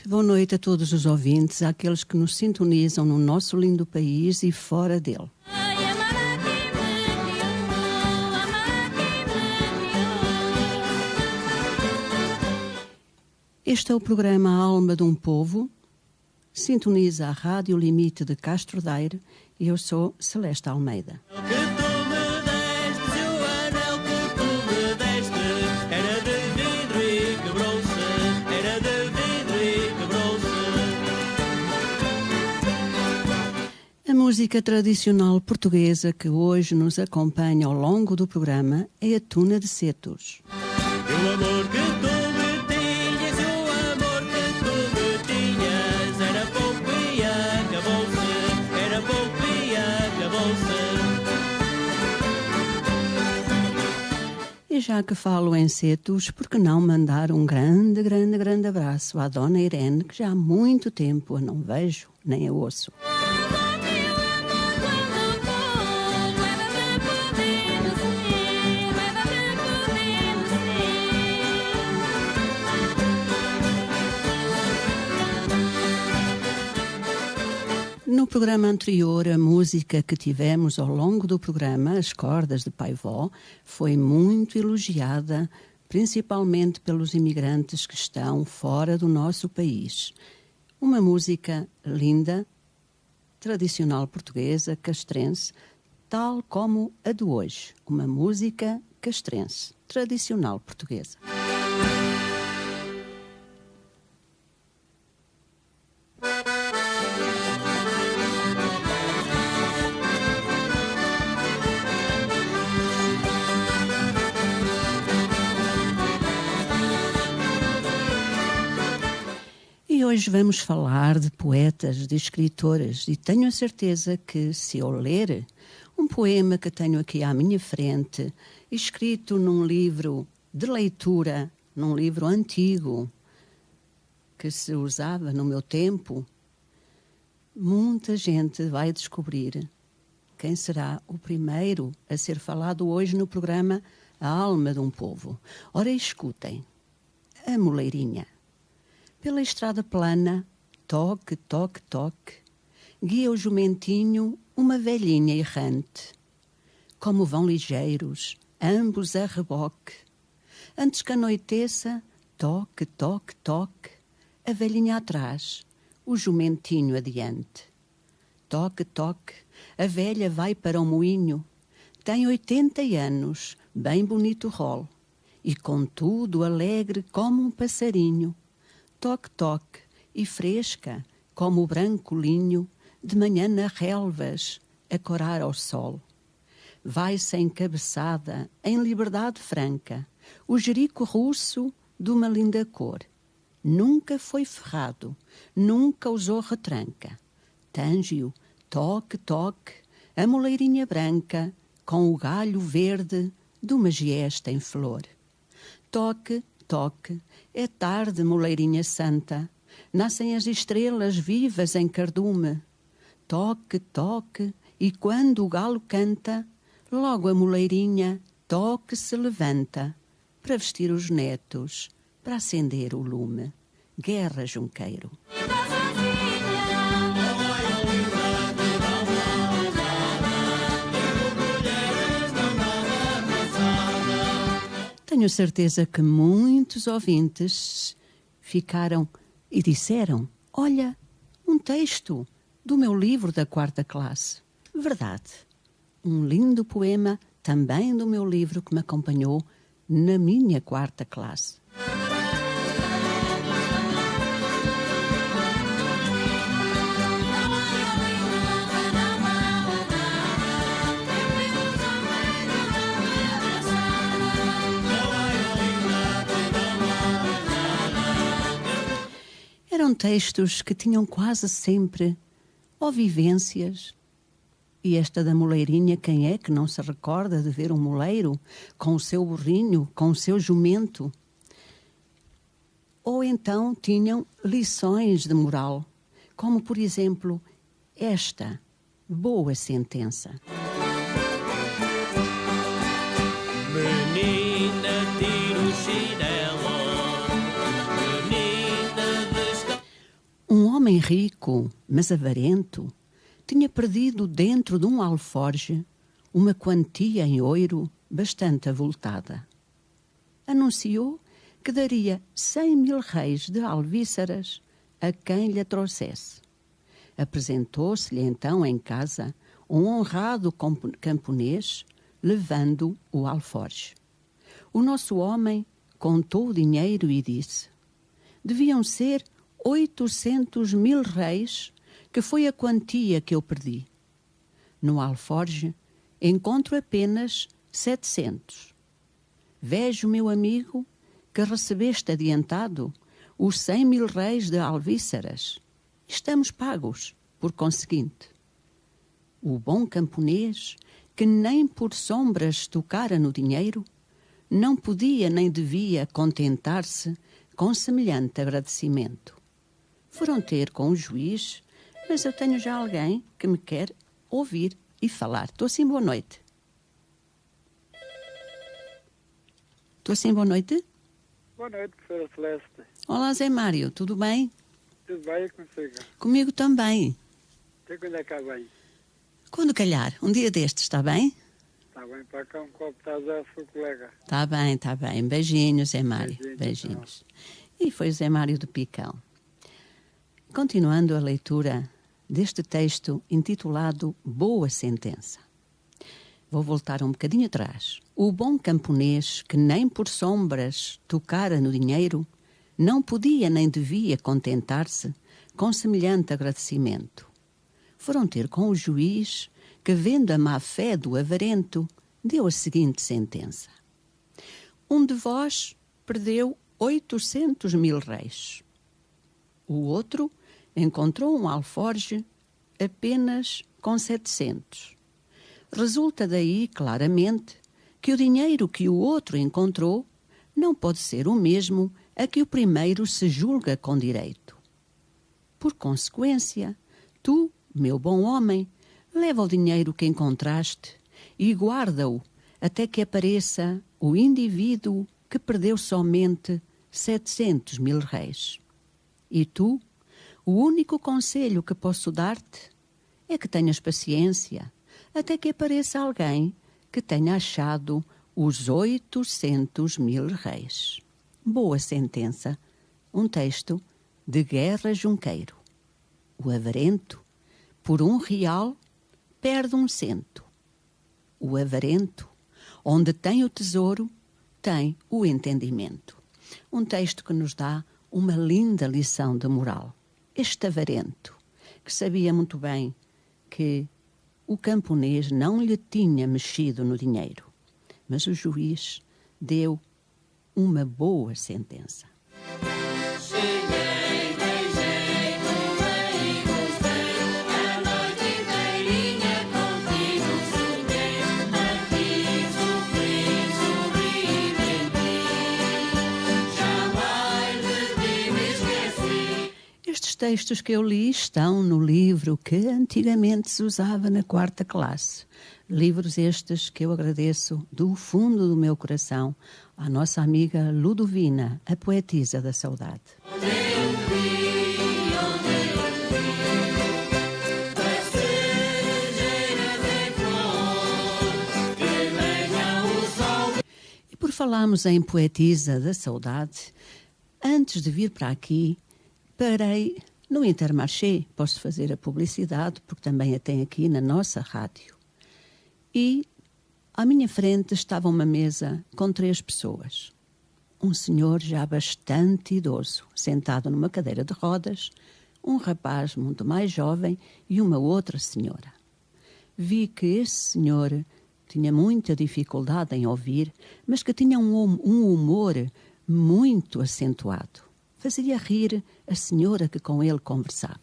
Boa noite a todos os ouvintes, àqueles que nos sintonizam no nosso lindo país e fora dele. Este é o programa Alma de um Povo, sintoniza a Rádio Limite de Castro Daire e eu sou Celeste Almeida. A música tradicional portuguesa que hoje nos acompanha ao longo do programa é a Tuna de Setos. O amor que tu me tinhas, o amor que tu me tinhas, era pouco e acabou-se, era pouco e acabou-se. E já que falo em Setos, por que não mandar um grande abraço à Dona Irene, que já há muito tempo a não vejo nem a ouço. No programa anterior, a música que tivemos ao longo do programa, As Cordas de Paivó, foi muito elogiada, principalmente pelos imigrantes que estão fora do nosso país. Uma música linda, tradicional portuguesa, castrense, tal como a de hoje. Uma música castrense, tradicional portuguesa. E hoje vamos falar de poetas, de escritoras, e tenho a certeza que, se eu ler um poema que tenho aqui à minha frente, escrito num livro de leitura, num livro antigo, que se usava no meu tempo, muita gente vai descobrir quem será o primeiro a ser falado hoje no programa A Alma de um Povo. Ora, escutem, a Moleirinha. Pela estrada plana, toque, toque, toque, guia o jumentinho uma velhinha errante. Como vão ligeiros, ambos a reboque. Antes que anoiteça, toque, toque, toque, a velhinha atrás, o jumentinho adiante. Toque, toque, a velha vai para o moinho, tem 80 anos, bem bonito rol, e contudo alegre como um passarinho. Toque, toque, e fresca, como o branco linho, de manhã nas relvas, a corar ao sol. Vai-se encabeçada, em liberdade franca, o jerico russo de uma linda cor. Nunca foi ferrado, nunca usou retranca. Tange-o, toque, toque, a moleirinha branca, com o galho verde de uma giesta em flor. Toque, toque, é tarde, moleirinha santa, nascem as estrelas vivas em cardume. Toque, toque, e quando o galo canta, logo a moleirinha toque se levanta, para vestir os netos, para acender o lume. Guerra Junqueiro. Tenho certeza que muitos ouvintes ficaram e disseram: olha, um texto do meu livro da 4ª classe. Verdade. Um lindo poema também do meu livro que me acompanhou na minha 4ª classe. Eram textos que tinham quase sempre ou vivências. E esta da moleirinha, quem é que não se recorda de ver um moleiro com o seu burrinho, com o seu jumento? Ou então tinham lições de moral, como por exemplo esta boa sentença. Menina, tira o chinelo. Menina, homem rico, mas avarento, tinha perdido dentro de um alforje uma quantia em ouro bastante avultada. Anunciou que daria 100.000 réis de alvíceras a quem lhe a trouxesse. Apresentou-se-lhe então em casa um honrado camponês, levando o alforje. O nosso homem contou o dinheiro e disse: deviam ser 800.000 réis, que foi a quantia que eu perdi. No alforje encontro apenas 700. Vejo, meu amigo, que recebeste adiantado os 100.000 réis de alvíceras. Estamos pagos, por conseguinte. O bom camponês, que nem por sombras tocara no dinheiro, não podia nem devia contentar-se com semelhante agradecimento. Foram ter com o juiz, mas eu tenho já alguém que me quer ouvir e falar. Estou assim, boa noite. Estou assim, boa noite. Boa noite, professora Celeste. Olá, Zé Mário, tudo bem? Tudo bem consigo? Comigo também. Até quando é que há bem? Quando calhar, um dia destes, está bem? Está bem, para cá um copo está a usar o seu colega. Está bem, está bem. Beijinhos, Zé Mário. Beijinhos. E foi Zé Mário do Picão. Continuando a leitura deste texto intitulado Boa Sentença. Vou voltar um bocadinho atrás. O bom camponês, que nem por sombras tocara no dinheiro, não podia nem devia contentar-se com semelhante agradecimento. Foram ter com o juiz, que, vendo a má-fé do avarento, deu a seguinte sentença: um de vós perdeu 800.000 réis. O outro encontrou um alforje apenas com 700. Resulta daí, claramente, que o dinheiro que o outro encontrou não pode ser o mesmo a que o primeiro se julga com direito. Por consequência, tu, meu bom homem, leva o dinheiro que encontraste e guarda-o até que apareça o indivíduo que perdeu somente 700.000 réis. E tu, o único conselho que posso dar-te é que tenhas paciência até que apareça alguém que tenha achado os 800.000 réis. Boa Sentença, um texto de Guerra Junqueiro. O avarento, por R$1, perde 1 cento. O avarento, onde tem o tesouro, tem o entendimento. Um texto que nos dá uma linda lição de moral. Este avarento, que sabia muito bem que o camponês não lhe tinha mexido no dinheiro, mas o juiz deu uma boa sentença. Cheguei, beijei, tomei e gostei, a noite inteirinha contigo sonhei, aqui sofri, sorri de ti, jamais de ti me esqueci. Estes textos que eu li estão no livro que antigamente se usava na 4ª classe. Livros estes que eu agradeço do fundo do meu coração à nossa amiga Ludovina, a poetisa da saudade. E por falarmos em poetisa da saudade, antes de vir para aqui, parei no Intermarché, posso fazer a publicidade, porque também a tem aqui na nossa rádio. E à minha frente estava uma mesa com 3 pessoas. Um senhor já bastante idoso, sentado numa cadeira de rodas, um rapaz muito mais jovem e uma outra senhora. Vi que esse senhor tinha muita dificuldade em ouvir, mas que tinha um humor muito acentuado. Fazia rir a senhora que com ele conversava.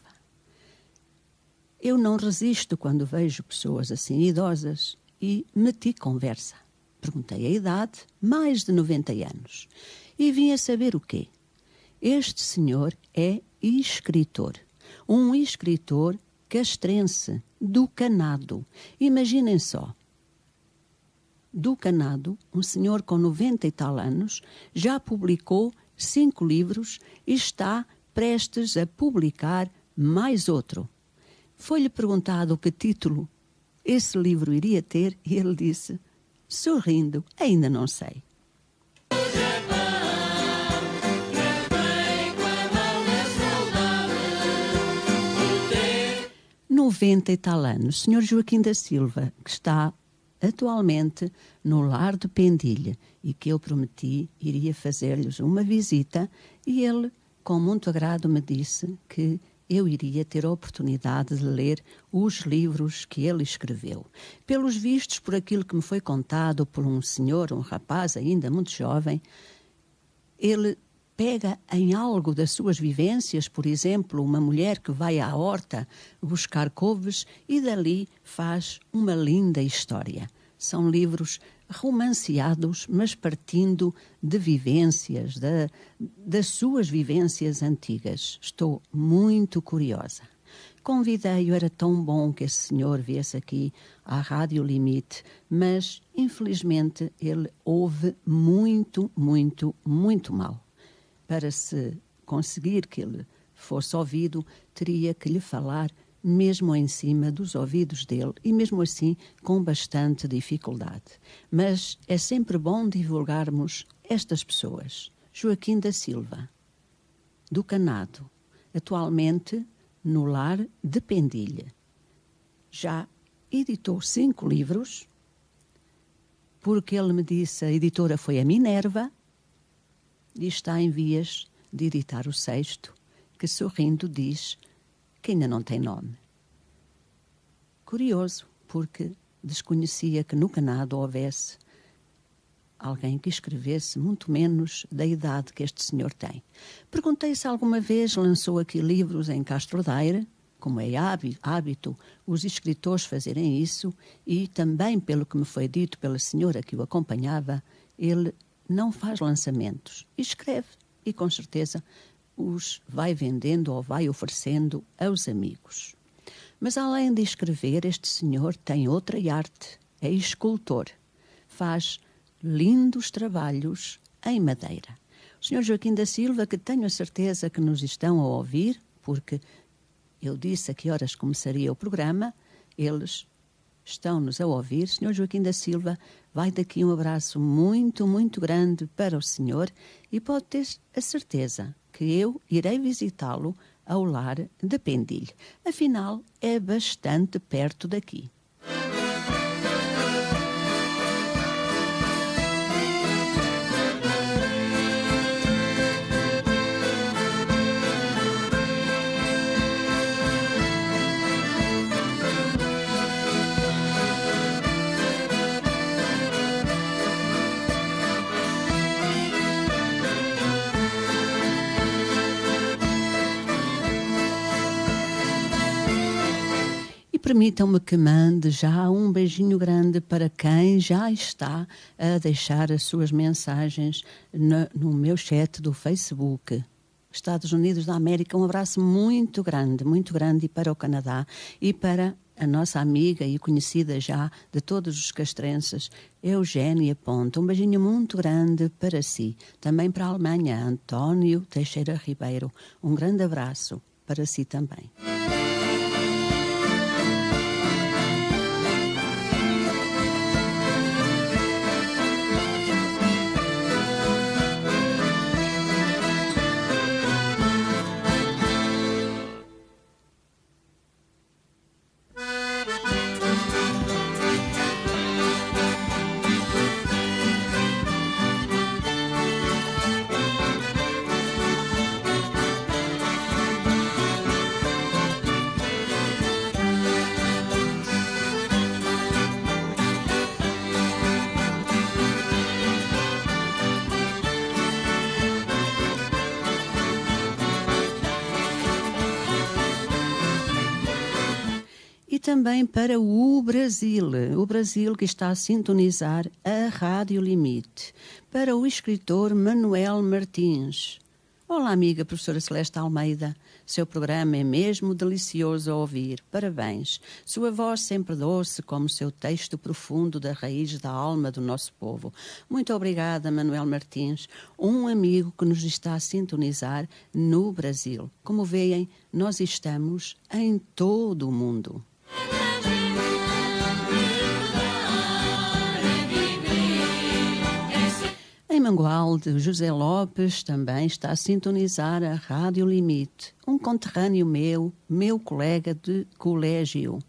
Eu não resisto quando vejo pessoas assim idosas e meti conversa. Perguntei a idade, mais de 90 anos, e vim a saber o quê? Este senhor é escritor, um escritor castrense, do Canado. Imaginem só, do Canado, um senhor com 90 e tal anos, já publicou 5 livros e está prestes a publicar mais outro. Foi-lhe perguntado que título esse livro iria ter e ele disse, sorrindo, ainda não sei. 90 e tal anos, Sr. Joaquim da Silva, que está atualmente no lar de Pendilha e que eu prometi iria fazer-lhes uma visita e ele, com muito agrado, me disse que eu iria ter a oportunidade de ler os livros que ele escreveu. Pelos vistos, por aquilo que me foi contado por um senhor, um rapaz ainda muito jovem, ele pega em algo das suas vivências, por exemplo, uma mulher que vai à horta buscar couves e dali faz uma linda história. São livros romanceados, mas partindo de vivências, das suas vivências antigas. Estou muito curiosa. Convidei-o, era tão bom que esse senhor viesse aqui à Rádio Limite, mas infelizmente ele ouve muito, muito, muito mal. Para se conseguir que ele fosse ouvido, teria que lhe falar mesmo em cima dos ouvidos dele e mesmo assim com bastante dificuldade. Mas é sempre bom divulgarmos estas pessoas. Joaquim da Silva, do Canado, atualmente no lar de Pendilha. Já editou 5 livros, porque ele me disse, a editora foi a Minerva, e está em vias de editar o 6º, que sorrindo diz que ainda não tem nome. Curioso, porque desconhecia que no Canadá houvesse alguém que escrevesse muito menos da idade que este senhor tem. Perguntei se alguma vez lançou aqui livros em Castro Daire, como é hábito os escritores fazerem isso, e também, pelo que me foi dito pela senhora que o acompanhava, ele não faz lançamentos, escreve e com certeza os vai vendendo ou vai oferecendo aos amigos. Mas além de escrever, este senhor tem outra arte, é escultor, faz lindos trabalhos em madeira. O senhor Joaquim da Silva, que tenho a certeza que nos estão a ouvir, porque eu disse a que horas começaria o programa, eles estão-nos a ouvir. Senhor Joaquim da Silva, vai daqui um abraço muito, muito grande para o senhor e pode ter a certeza que eu irei visitá-lo ao lar de Pendilha. Afinal, é bastante perto daqui. Permitam-me que mande já um beijinho grande para quem já está a deixar as suas mensagens no meu chat do Facebook. Estados Unidos da América, um abraço muito grande e para o Canadá e para a nossa amiga e conhecida já de todos os castrenses, Eugénia Ponte. Um beijinho muito grande para si. Também para a Alemanha, António Teixeira Ribeiro. Um grande abraço para si também. Também para o Brasil que está a sintonizar a Rádio Limite, para o escritor Manuel Martins. Olá, amiga professora Celeste Almeida, Seu programa é mesmo delicioso a ouvir. Parabéns. Sua voz sempre doce como seu texto profundo da raiz da alma do nosso povo. Muito obrigada, Manuel Martins, um amigo que nos está a sintonizar no Brasil. Como veem, nós estamos em todo o mundo. Em Mangualde, José Lopes também está a sintonizar a Rádio Limite, um conterrâneo meu colega de colégio.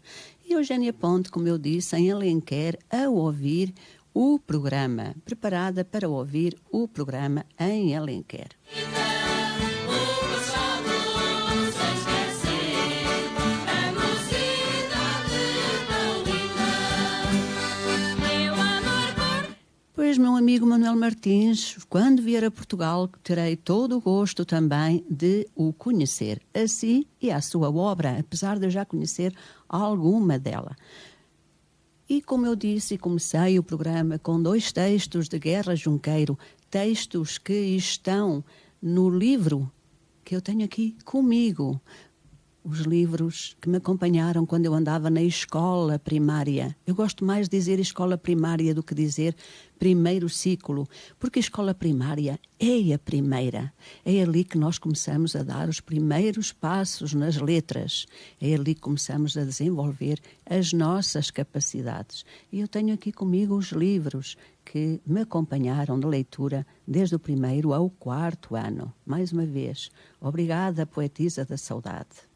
E Eugénia Ponte, como eu disse, em Alenquer, a ouvir o programa, preparada para ouvir o programa em Alenquer. Pois, meu amigo Manuel Martins, quando vier a Portugal, terei todo o gosto também de o conhecer, a si e à sua obra, apesar de eu já conhecer alguma dela. E como eu disse, comecei o programa com 2 textos de Guerra Junqueiro, textos que estão no livro que eu tenho aqui comigo. Os livros que me acompanharam quando eu andava na escola primária. Eu gosto mais de dizer escola primária do que dizer primeiro ciclo, porque a escola primária é a primeira. É ali que nós começamos a dar os primeiros passos nas letras. É ali que começamos a desenvolver as nossas capacidades. E eu tenho aqui comigo os livros que me acompanharam de leitura desde o 1º ao 4º ano. Mais uma vez, obrigada, poetisa da saudade.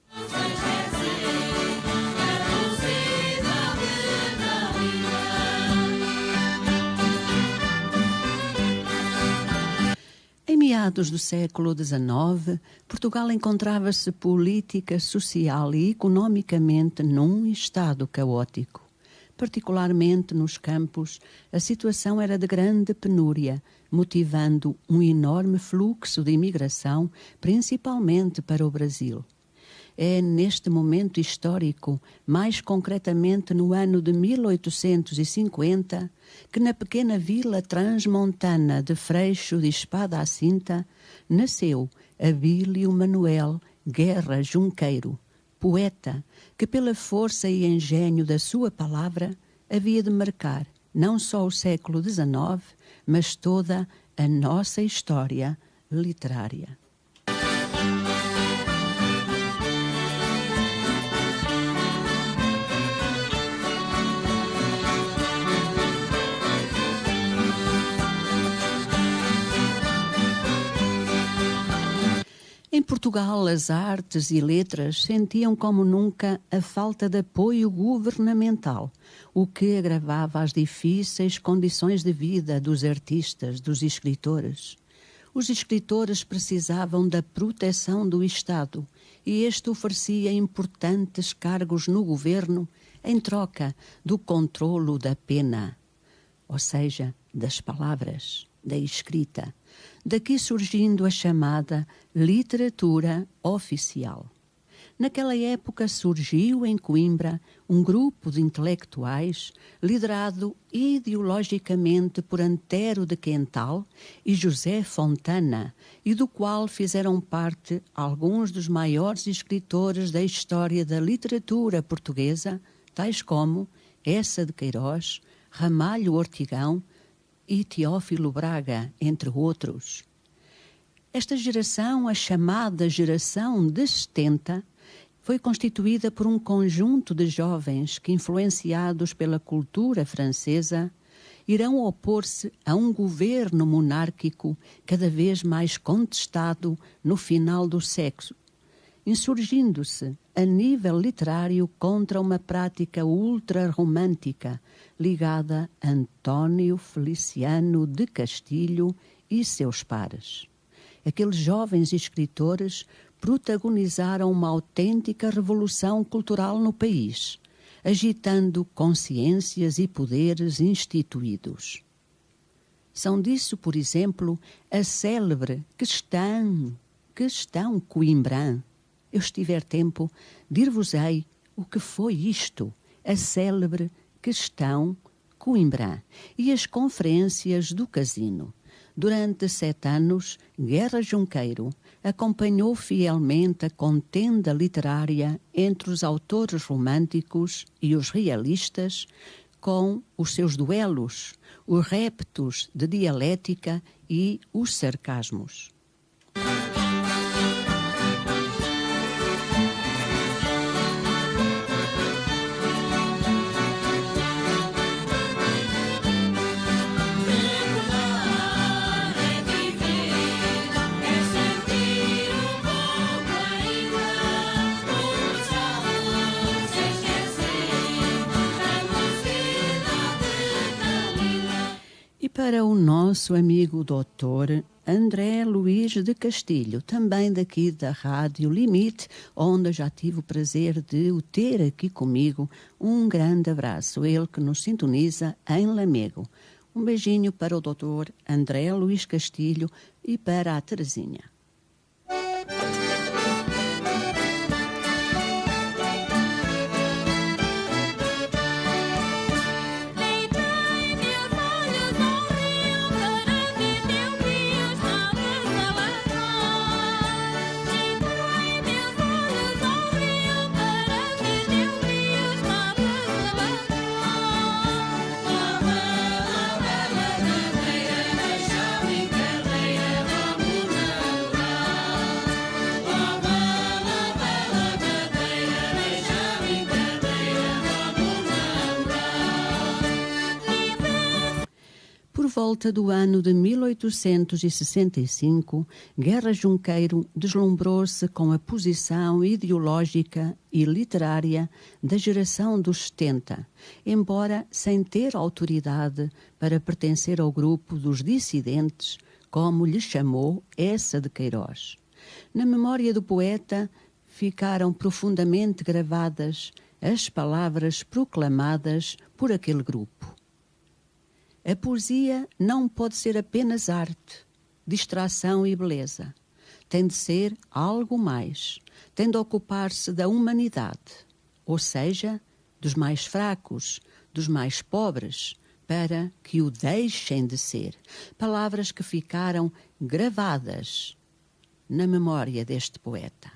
Em meados do século XIX, Portugal encontrava-se política, social e economicamente num estado caótico. Particularmente nos campos, a situação era de grande penúria, motivando um enorme fluxo de imigração, principalmente para o Brasil. É neste momento histórico, mais concretamente no ano de 1850, que na pequena vila transmontana de Freixo de Espada à Cinta, nasceu Abílio Manuel Guerra Junqueiro, poeta que pela força e engenho da sua palavra havia de marcar não só o século XIX, mas toda a nossa história literária. Em Portugal, as artes e letras sentiam como nunca a falta de apoio governamental, o que agravava as difíceis condições de vida dos artistas, dos escritores. Os escritores precisavam da proteção do Estado e este oferecia importantes cargos no governo em troca do controlo da pena, ou seja, das palavras, da escrita. Daqui surgindo a chamada literatura oficial. Naquela época surgiu em Coimbra um grupo de intelectuais liderado ideologicamente por Antero de Quental e José Fontana, e do qual fizeram parte alguns dos maiores escritores da história da literatura portuguesa, tais como Eça de Queiroz, Ramalho Ortigão e Teófilo Braga, entre outros. Esta geração, a chamada geração de 70, foi constituída por um conjunto de jovens que, influenciados pela cultura francesa, irão opor-se a um governo monárquico cada vez mais contestado no final do século, insurgindo-se a nível literário contra uma prática ultra-romântica ligada a António Feliciano de Castilho e seus pares. Aqueles jovens escritores protagonizaram uma autêntica revolução cultural no país, agitando consciências e poderes instituídos. São disso, por exemplo, a célebre Questão Coimbrã. Eu, se tiver tempo, dir-vos-ei o que foi isto, a célebre Questão Coimbrã e as conferências do Casino. Durante 7 anos, Guerra Junqueiro acompanhou fielmente a contenda literária entre os autores românticos e os realistas, com os seus duelos, os reptos de dialética e os sarcasmos. Para o nosso amigo doutor André Luís de Castilho, também daqui da Rádio Limite, onde já tive o prazer de o ter aqui comigo, um grande abraço, ele que nos sintoniza em Lamego. Um beijinho para o doutor André Luís Castilho e para a Terezinha. Por volta do ano de 1865, Guerra Junqueiro deslumbrou-se com a posição ideológica e literária da geração dos 70, embora sem ter autoridade para pertencer ao grupo dos dissidentes, como lhe chamou Eça de Queiroz. Na memória do poeta ficaram profundamente gravadas as palavras proclamadas por aquele grupo. A poesia não pode ser apenas arte, distração e beleza. Tem de ser algo mais. Tem de ocupar-se da humanidade, ou seja, dos mais fracos, dos mais pobres, para que o deixem de ser. Palavras que ficaram gravadas na memória deste poeta.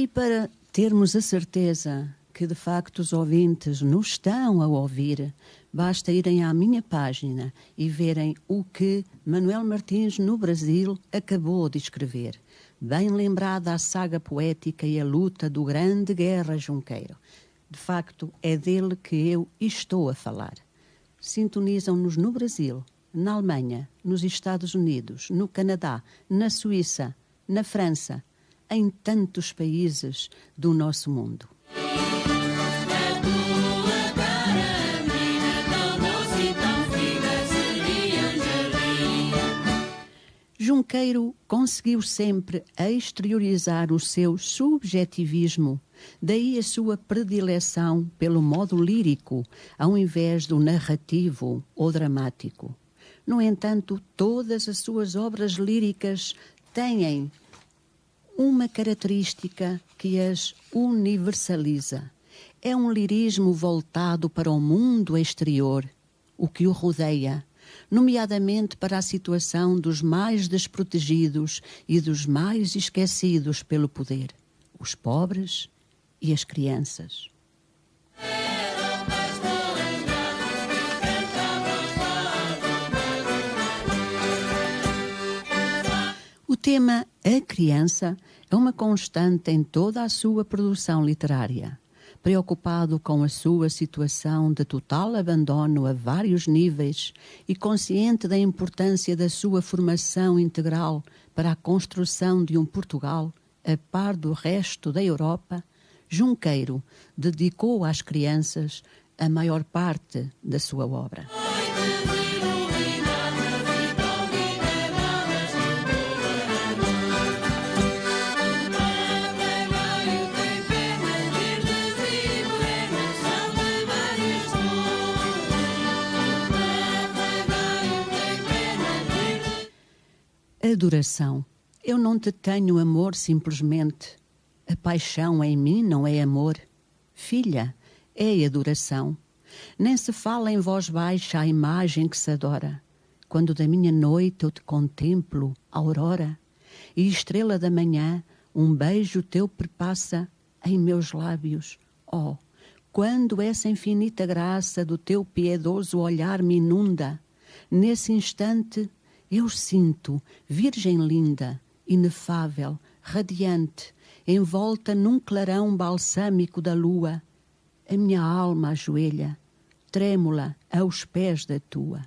E para termos a certeza que de facto os ouvintes nos estão a ouvir, basta irem à minha página e verem o que Manuel Martins no Brasil acabou de escrever. Bem lembrada a saga poética e a luta do grande Guerra Junqueiro. De facto é dele que eu estou a falar. Sintonizam-nos no Brasil, na Alemanha, nos Estados Unidos, no Canadá, na Suíça, na França, em tantos países do nosso mundo. Junqueiro conseguiu sempre exteriorizar o seu subjetivismo, daí a sua predileção pelo modo lírico, ao invés do narrativo ou dramático. No entanto, todas as suas obras líricas têm uma característica que as universaliza. É um lirismo voltado para o mundo exterior, o que o rodeia, nomeadamente para a situação dos mais desprotegidos e dos mais esquecidos pelo poder, os pobres e as crianças. O tema A Criança é uma constante em toda a sua produção literária. preocupado com a sua situação de total abandono a vários níveis e consciente da importância da sua formação integral para a construção de um Portugal a par do resto da Europa, Junqueiro dedicou às crianças a maior parte da sua obra. Adoração. Eu não te tenho amor simplesmente. A paixão em mim não é amor. Filha, é adoração. Nem se fala em voz baixa a imagem que se adora. Quando da minha noite eu te contemplo, aurora, e estrela da manhã, um beijo teu perpassa em meus lábios. Oh, quando essa infinita graça do teu piedoso olhar me inunda, nesse instante eu sinto, virgem linda, inefável, radiante, envolta num clarão balsâmico da lua, a minha alma ajoelha, trêmula aos pés da tua.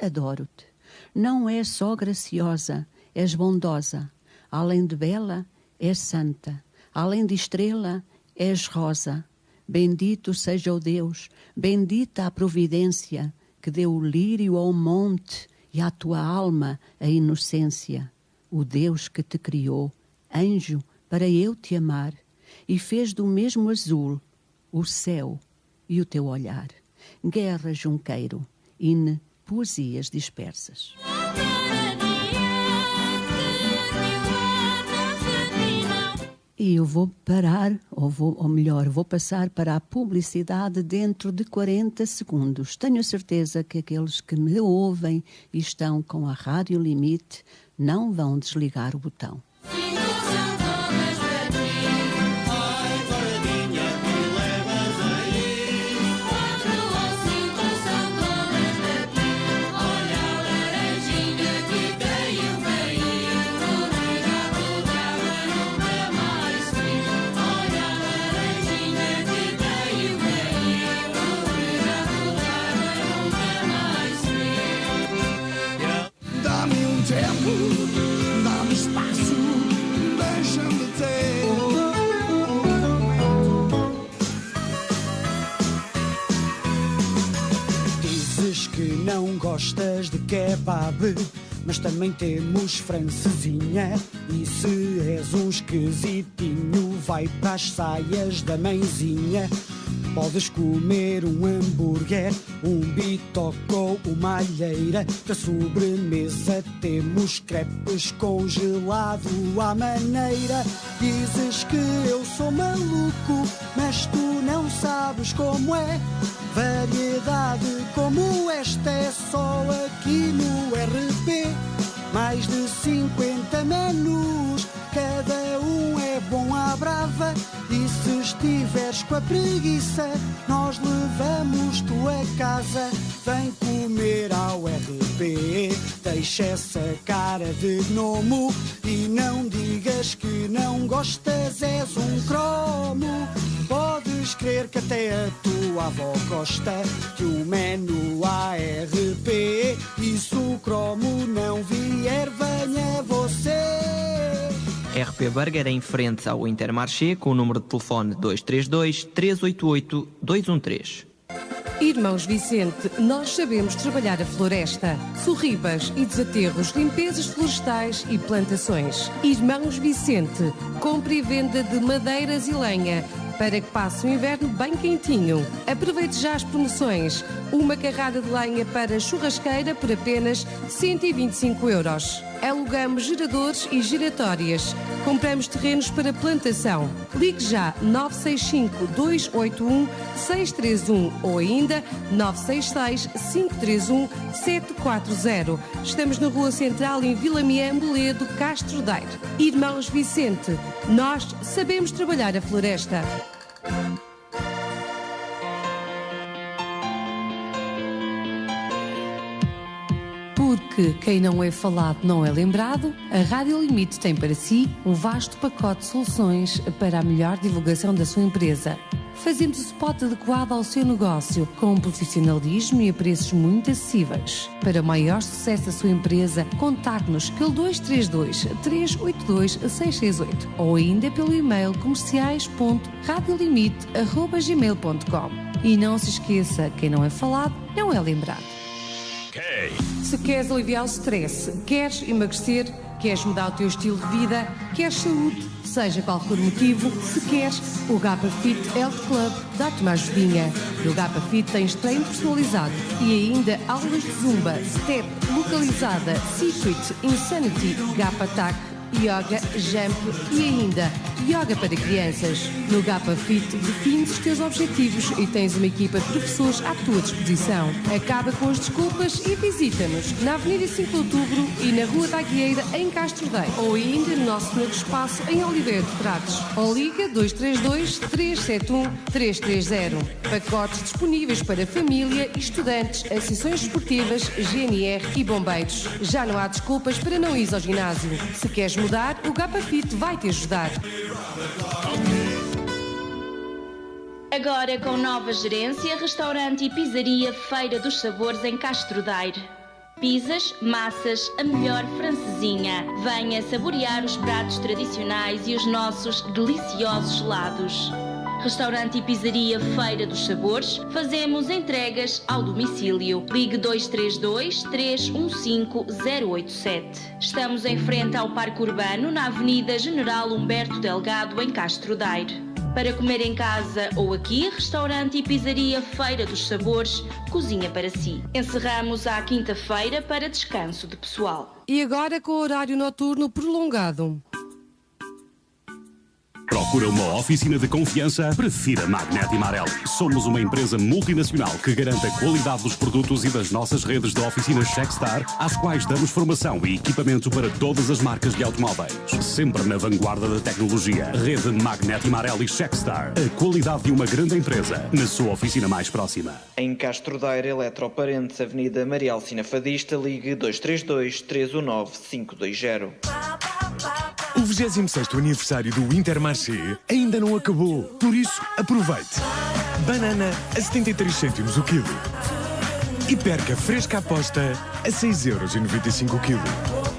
Adoro-te. Não és só graciosa, és bondosa. Além de bela, és santa. Além de estrela, és rosa. Bendito seja o Deus, bendita a providência, que deu o lírio ao monte e à tua alma a inocência. O Deus que te criou, anjo, para eu te amar, e fez do mesmo azul o céu e o teu olhar. Guerra Junqueiro, in Poesias Dispersas. E eu vou parar, ou melhor, vou passar para a publicidade dentro de 40 segundos. Tenho a certeza que aqueles que me ouvem e estão com a Rádio Limite não vão desligar o botão. Dá-me espaço, deixa-me ter. Dizes que não gostas de kebab, mas também temos francesinha. E se és um esquisitinho, vai para as saias da mãezinha. Podes comer um hambúrguer, um bitoque ou uma alheira. Da sobremesa temos crepes congelado à maneira. Dizes que eu sou maluco, mas tu não sabes como é. Variedade como esta é só aqui no RP. Mais de 50 menus, cada um é bom à brava. E se estiveres com a preguiça, nós levamos-te a casa. Vem comer ao RP, deixa essa cara de gnomo e não digas que não gostas, és um cromo. Podes crer que até a tua avó gosta de um menu ARP. E se o cromo não vier, venha você. RP Burger em frente ao Intermarché com o número de telefone 232 388 213. Irmãos Vicente, nós sabemos trabalhar a floresta. Sorribas e desaterros, limpezas florestais e plantações. Irmãos Vicente, compra e venda de madeiras e lenha para que passe o inverno bem quentinho. Aproveite já as promoções. Uma carrada de lenha para churrasqueira por apenas 125 €. Alugamos geradores e giratórias. Compramos terrenos para plantação. Ligue já 965 281 631 ou ainda 966 531 740. Estamos na Rua Central em Vila Miã, Moledo, Castro Daire. Irmãos Vicente, nós sabemos trabalhar a floresta. Porque quem não é falado não é lembrado, a Rádio Limite tem para si um vasto pacote de soluções para a melhor divulgação da sua empresa. Fazemos o spot adequado ao seu negócio, com profissionalismo e a preços muito acessíveis. Para o maior sucesso da sua empresa, contacte-nos pelo 232 382 668 ou ainda pelo e-mail comerciais.radiolimite@gmail.com. E não se esqueça, quem não é falado, não é lembrado. Se queres aliviar o stress, queres emagrecer, queres mudar o teu estilo de vida, queres saúde, seja qual for o motivo, se queres, o Gapa Fit Health Club dá-te uma ajudinha. No Gapa Fit tens treino personalizado e ainda aulas de zumba, step, localizada, secret, insanity, Gapa Attack, yoga, jump e ainda yoga para crianças. No Gapa Fit defines os teus objetivos e tens uma equipa de professores à tua disposição. Acaba com as desculpas e visita-nos na Avenida 5 de Outubro e na Rua da Aguieira, em Castro Daire, ou ainda no nosso novo espaço em Oliveira de Frades. Ou liga 232 371 330. Pacotes disponíveis para família, estudantes, associações esportivas, GNR e bombeiros. Já não há desculpas para não ir ao ginásio. Se queres mudar, o Gapa Fit vai te ajudar. Agora com nova gerência, restaurante e pizzaria Feira dos Sabores em Castro Daire. Pizzas, massas, a melhor francesinha. Venha saborear os pratos tradicionais e os nossos deliciosos gelados. Restaurante e pizzaria Feira dos Sabores, fazemos entregas ao domicílio. Ligue 232 315 087. Estamos em frente ao Parque Urbano, na Avenida General Humberto Delgado, em Castro Daire. Para comer em casa ou aqui, restaurante e pizzaria Feira dos Sabores, cozinha para si. Encerramos à quinta-feira para descanso de pessoal. E agora com o horário noturno prolongado. Procura uma oficina de confiança? Prefira Magneti Marelli. Somos uma empresa multinacional que garante a qualidade dos produtos e das nossas redes de oficinas Checkstar, às quais damos formação e equipamento para todas as marcas de automóveis. Sempre na vanguarda da tecnologia. Rede Magneti Marelli Checkstar. A qualidade de uma grande empresa na sua oficina mais próxima. Em Castro Daire, Eletroparentes, Avenida Maria Alcina Fadista, ligue 232 319 520. O 26º aniversário do Intermarché ainda não acabou, por isso aproveite. Banana a 73 cêntimos o quilo. E perca fresca aposta a 6,95€ o quilo.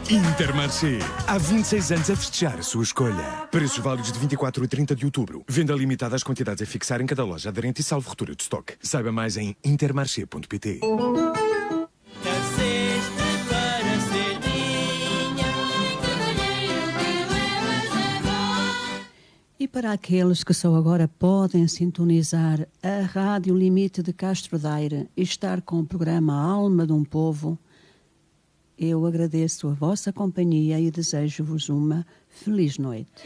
Intermarché, há 26 anos a festejar a sua escolha. Preços válidos de 24 a 30 de outubro. Venda limitada às quantidades a fixar em cada loja aderente e salvo ruptura de estoque. Saiba mais em intermarché.pt. E para aqueles que só agora podem sintonizar a Rádio Limite de Castro Daire e estar com o programa Alma de um Povo, eu agradeço a vossa companhia e desejo-vos uma feliz noite.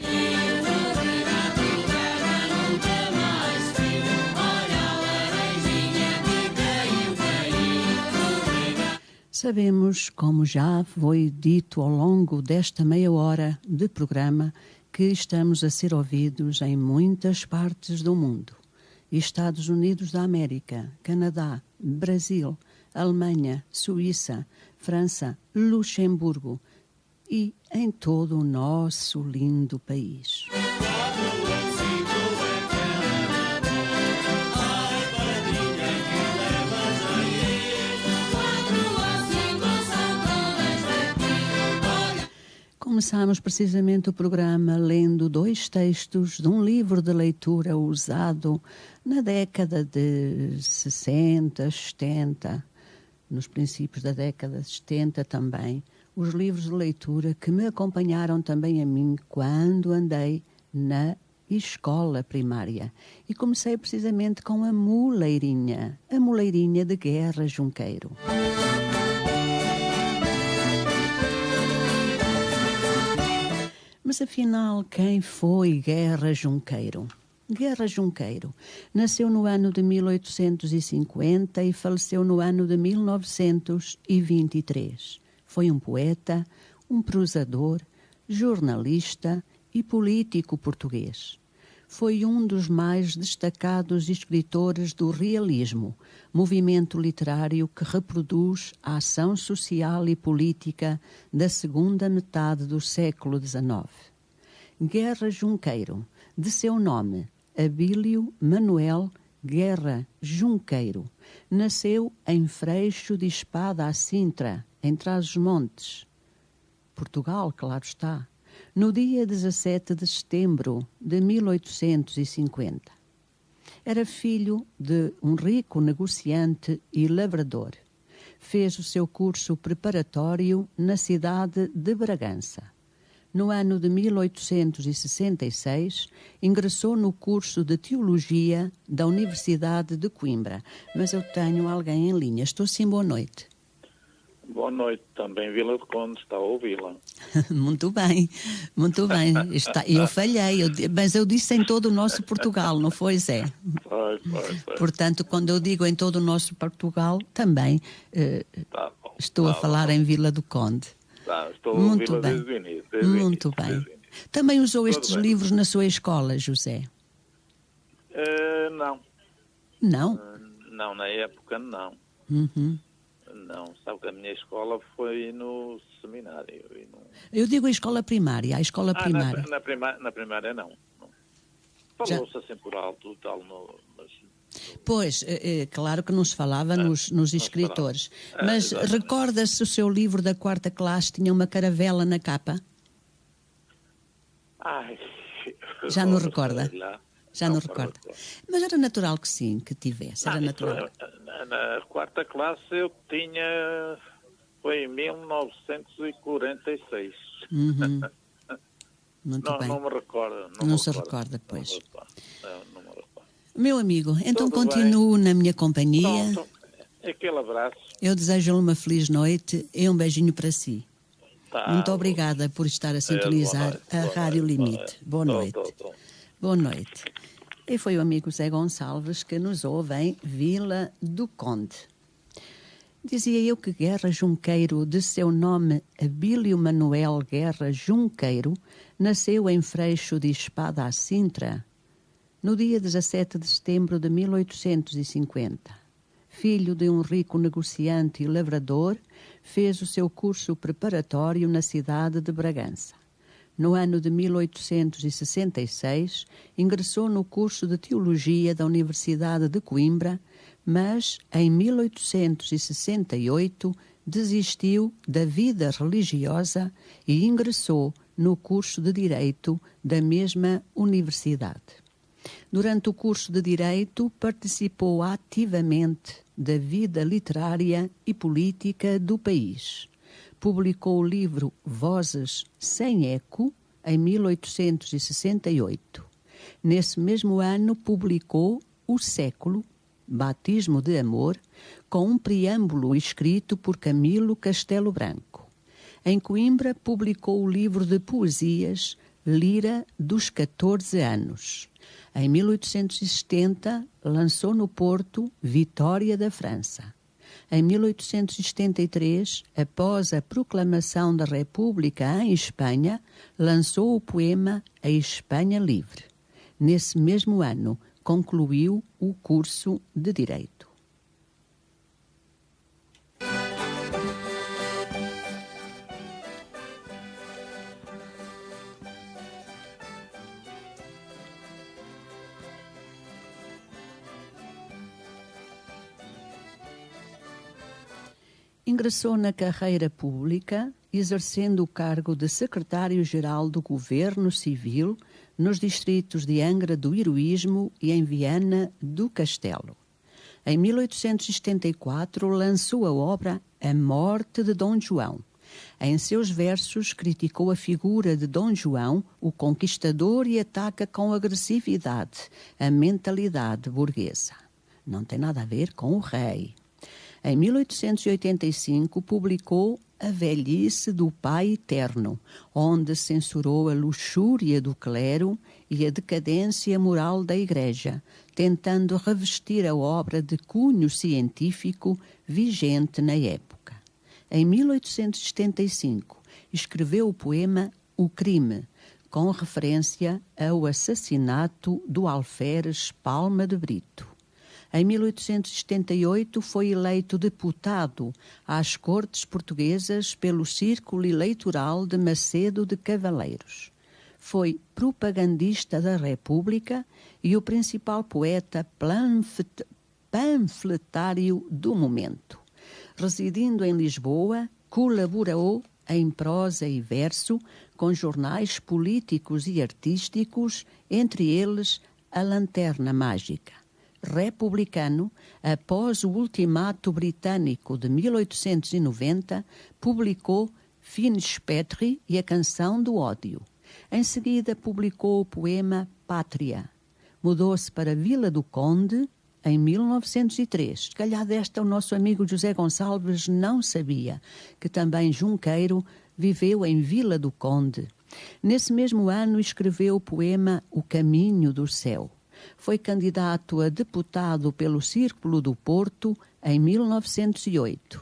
Sabemos, como já foi dito ao longo desta meia hora de programa, que estamos a ser ouvidos em muitas partes do mundo. Estados Unidos da América, Canadá, Brasil, Alemanha, Suíça, França, Luxemburgo e em todo o nosso lindo país. Começamos precisamente o programa lendo 2 textos de um livro de leitura usado na década de 60, 70, nos princípios da década de 70 também. Os livros de leitura que me acompanharam também a mim quando andei na escola primária. E comecei precisamente com a Moleirinha de Guerra Junqueiro. Mas afinal, quem foi Guerra Junqueiro? Guerra Junqueiro nasceu no ano de 1850 e faleceu no ano de 1923. Foi um poeta, um prosador, jornalista e político português. Foi um dos mais destacados escritores do realismo, movimento literário que reproduz a ação social e política da segunda metade do século XIX. Guerra Junqueiro, de seu nome, Abílio Manuel Guerra Junqueiro. Nasceu em Freixo de Espada à Sintra, em Trás-os-Montes, Portugal, claro está, no dia 17 de setembro de 1850. Era filho de um rico negociante e lavrador. Fez o seu curso preparatório na cidade de Bragança. No ano de 1866, ingressou no curso de Teologia da Universidade de Coimbra. Mas eu tenho alguém em linha. Estou sim, boa noite. Boa noite, também Vila do Conde, está a ouvi-la. Muito bem, muito bem. Eu falhei, mas eu disse em todo o nosso Portugal, não foi, Zé? Foi. Portanto, quando eu digo em todo o nosso Portugal, também estou a falar em Vila do Conde. Estou a ouvi-la desde o início. Muito bem. Também usou estes livros na sua escola, José? Não. Não? Não, na época não. Não, sabe que a minha escola foi no seminário. Eu digo a escola primária, a escola primária. Na primária não. Falou-se assim por alto, tal, Pois, claro que não se falava nos escritores. Mas recorda-se o seu livro da 4ª classe tinha uma caravela na capa? Já não recorda? Já não recorda. Mas era natural que sim, que tivesse. Era natural. Na 4ª classe eu tinha... Foi em 1946. Muito bem. Não me recordo. Não se recorda, pois. Não me recordo. Meu amigo, então continuo na minha companhia. Aquele abraço. Eu desejo-lhe uma feliz noite e um beijinho para si. Muito obrigada por estar a sintonizar a Rádio Limite. Boa noite. Boa noite. E foi o amigo Zé Gonçalves que nos ouve em Vila do Conde. Dizia eu que Guerra Junqueiro, de seu nome Abílio Manuel Guerra Junqueiro, nasceu em Freixo de Espada à Sintra, no dia 17 de setembro de 1850. Filho de um rico negociante e lavrador, fez o seu curso preparatório na cidade de Bragança. No ano de 1866, ingressou no curso de Teologia da Universidade de Coimbra, mas em 1868 desistiu da vida religiosa e ingressou no curso de Direito da mesma universidade. Durante o curso de Direito, participou ativamente da vida literária e política do país. Publicou o livro Vozes sem Eco, em 1868. Nesse mesmo ano, publicou O Século, Batismo de Amor, com um preâmbulo escrito por Camilo Castelo Branco. Em Coimbra, publicou o livro de poesias Lira dos 14 anos. Em 1870, lançou no Porto Vitória da França. Em 1873, após a proclamação da República em Espanha, lançou o poema A Espanha Livre. Nesse mesmo ano, concluiu o curso de Direito. Ingressou na carreira pública, exercendo o cargo de secretário-geral do Governo Civil nos distritos de Angra do Heroísmo e em Viana do Castelo. Em 1874, lançou a obra A Morte de Dom João. Em seus versos, criticou a figura de Dom João, o conquistador, e ataca com agressividade a mentalidade burguesa. Não tem nada a ver com o rei. Em 1885, publicou A Velhice do Pai Eterno, onde censurou a luxúria do clero e a decadência moral da Igreja, tentando revestir a obra de cunho científico vigente na época. Em 1875, escreveu o poema O Crime, com referência ao assassinato do alferes Palma de Brito. Em 1878 foi eleito deputado às Cortes Portuguesas pelo Círculo Eleitoral de Macedo de Cavaleiros. Foi propagandista da República e o principal poeta panfletário do momento. Residindo em Lisboa, colaborou em prosa e verso com jornais políticos e artísticos, entre eles A Lanterna Mágica. Republicano, após o Ultimato Britânico de 1890, publicou Finespetri e a Canção do Ódio. Em seguida, publicou o poema Pátria. Mudou-se para Vila do Conde em 1903. Se calhar desta o nosso amigo José Gonçalves não sabia, que também Junqueiro viveu em Vila do Conde. Nesse mesmo ano escreveu o poema O Caminho do Céu. Foi candidato a deputado pelo Círculo do Porto em 1908.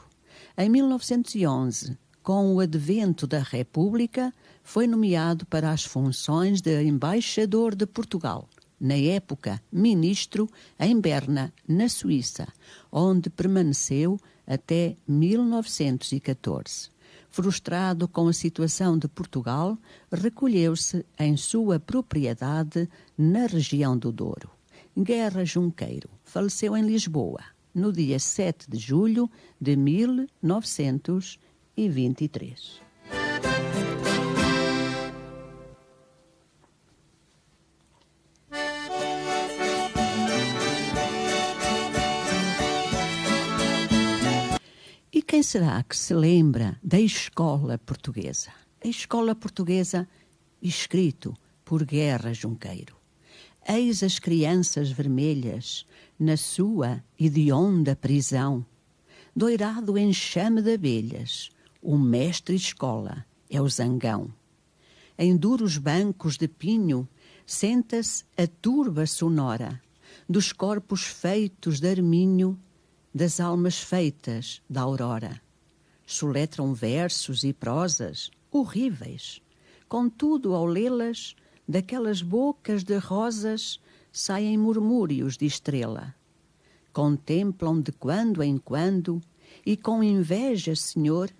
Em 1911, com o advento da República, foi nomeado para as funções de embaixador de Portugal. Na época, ministro em Berna, na Suíça, onde permaneceu até 1914. Frustrado com a situação de Portugal, recolheu-se em sua propriedade na região do Douro. Guerra Junqueiro faleceu em Lisboa, no dia 7 de julho de 1923. E quem será que se lembra da escola portuguesa? A escola portuguesa, escrito por Guerra Junqueiro. Eis as crianças vermelhas, na sua hedionda prisão. Doirado enxame de abelhas, o mestre escola é o zangão. Em duros bancos de pinho, senta-se a turba sonora dos corpos feitos de arminho, das almas feitas da aurora. Soletram versos e prosas horríveis. Contudo, ao lê-las, daquelas bocas de rosas saem murmúrios de estrela. Contemplam de quando em quando, e com inveja, senhor,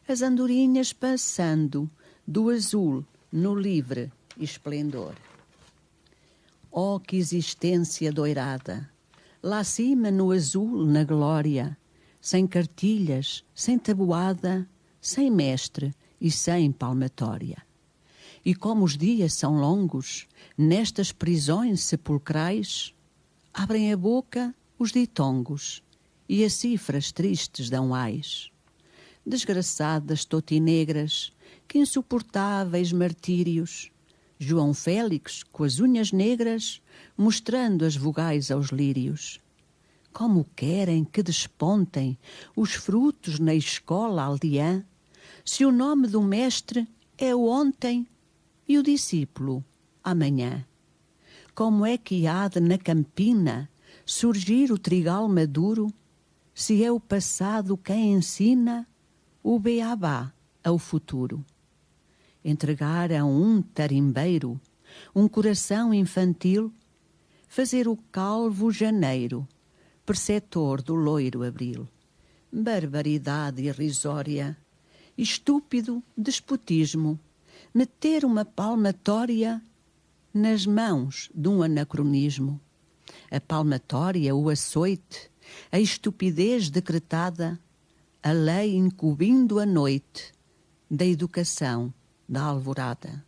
as andorinhas passando do azul no livre esplendor. Oh, que existência doirada! Lá acima no azul, na glória, sem cartilhas, sem tabuada, sem mestre e sem palmatória. E como os dias são longos, nestas prisões sepulcrais, abrem a boca os ditongos e as cifras tristes dão ais. Desgraçadas totinegras, que insuportáveis martírios, João Félix, com as unhas negras, mostrando as vogais aos lírios. Como querem que despontem os frutos na escola aldeã, se o nome do mestre é o ontem e o discípulo amanhã? Como é que há de na campina surgir o trigal maduro, se é o passado quem ensina o beabá ao futuro? Entregar a um tarimbeiro um coração infantil, fazer o calvo janeiro perceptor do loiro abril. Barbaridade irrisória, estúpido despotismo, meter uma palmatória nas mãos de um anacronismo. A palmatória, o açoite, a estupidez decretada, a lei incumbindo a noite da educação da alvorada.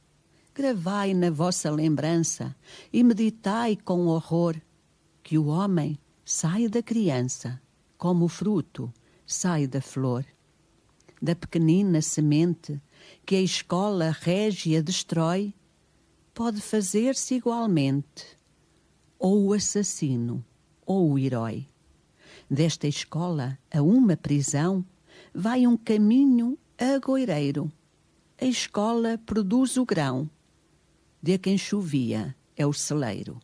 Gravai na vossa lembrança e meditai com horror que o homem sai da criança como o fruto sai da flor. Da pequenina semente que a escola régia destrói, pode fazer-se igualmente ou o assassino ou o herói. Desta escola a uma prisão vai um caminho agoireiro. A escola produz o grão, de quem chovia é o celeiro.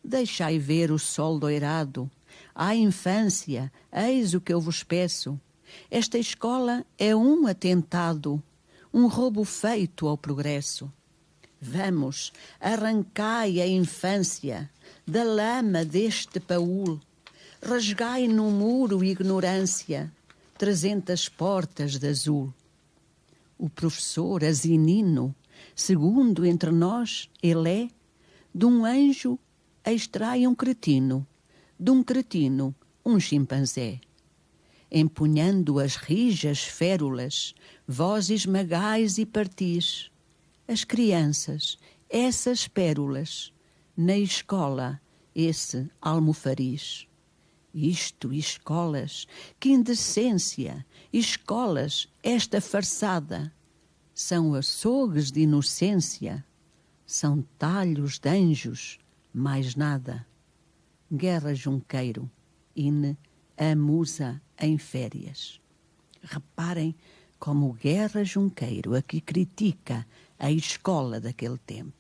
Deixai ver o sol doirado, à infância, eis o que eu vos peço. Esta escola é um atentado, um roubo feito ao progresso. Vamos, arrancai a infância da lama deste paúl, rasgai no muro ignorância, 300 portas de azul. O professor asinino Segundo entre nós ele é, de um anjo extrai um cretino, de um cretino um chimpanzé. Empunhando as rijas férulas, vós esmagais e partis as crianças, essas pérolas, na escola, esse almofariz. Isto, escolas, que indecência, escolas, esta farsada, são açougues de inocência, são talhos de anjos, mais nada. Guerra Junqueiro, INE, a musa em férias. Reparem como Guerra Junqueiro aqui critica a escola daquele tempo.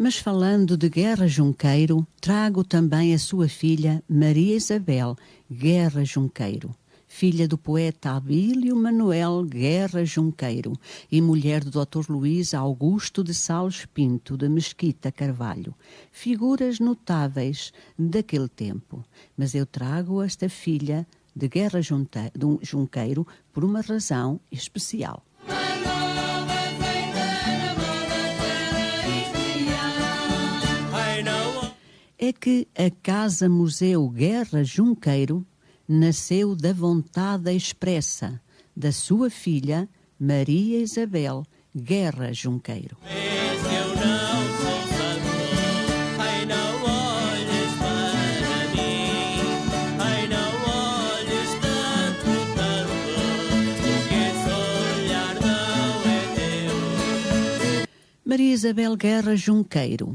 Mas falando de Guerra Junqueiro, trago também a sua filha Maria Isabel Guerra Junqueiro, filha do poeta Abílio Manuel Guerra Junqueiro e mulher do Dr. Luís Augusto de Sales Pinto de Mesquita Carvalho, figuras notáveis daquele tempo. Mas eu trago esta filha de Guerra Junqueiro por uma razão especial. É que a Casa Museu Guerra Junqueiro nasceu da vontade expressa da sua filha Maria Isabel Guerra Junqueiro. Maria Isabel Guerra Junqueiro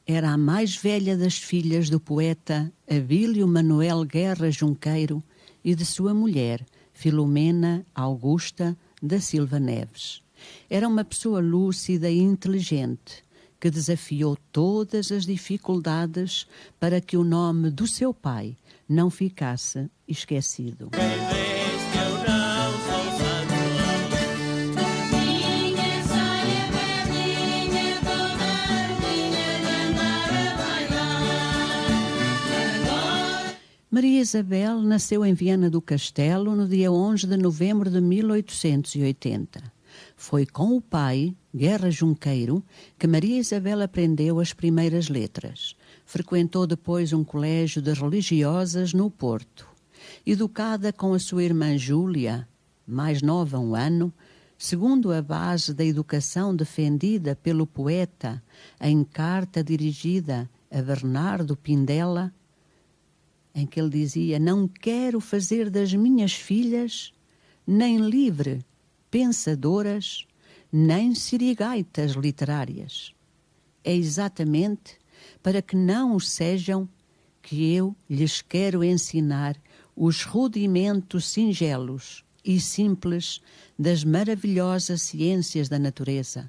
era a mais velha das filhas do poeta Abílio Manuel Guerra Junqueiro e de sua mulher, Filomena Augusta da Silva Neves. Era uma pessoa lúcida e inteligente, que desafiou todas as dificuldades para que o nome do seu pai não ficasse esquecido. Maria Isabel nasceu em Viana do Castelo no dia 11 de novembro de 1880. Foi com o pai, Guerra Junqueiro, que Maria Isabel aprendeu as primeiras letras. Frequentou depois um colégio de religiosas no Porto. Educada com a sua irmã Júlia, mais nova um ano, segundo a base da educação defendida pelo poeta em carta dirigida a Bernardo Pindela, em que ele dizia: não quero fazer das minhas filhas nem livre pensadoras, nem sirigaitas literárias. É exatamente para que não o sejam que eu lhes quero ensinar os rudimentos singelos e simples das maravilhosas ciências da natureza.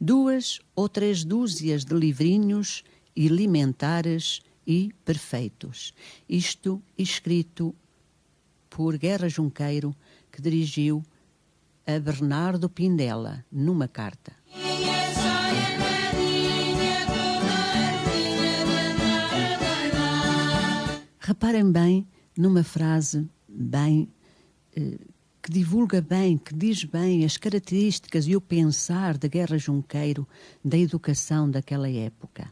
2 ou 3 dúzias de livrinhos elementares e perfeitos. Isto escrito por Guerra Junqueiro, que dirigiu a Bernardo Pindela numa carta. Reparem bem numa frase que divulga bem, que diz bem as características e o pensar de Guerra Junqueiro da educação daquela época.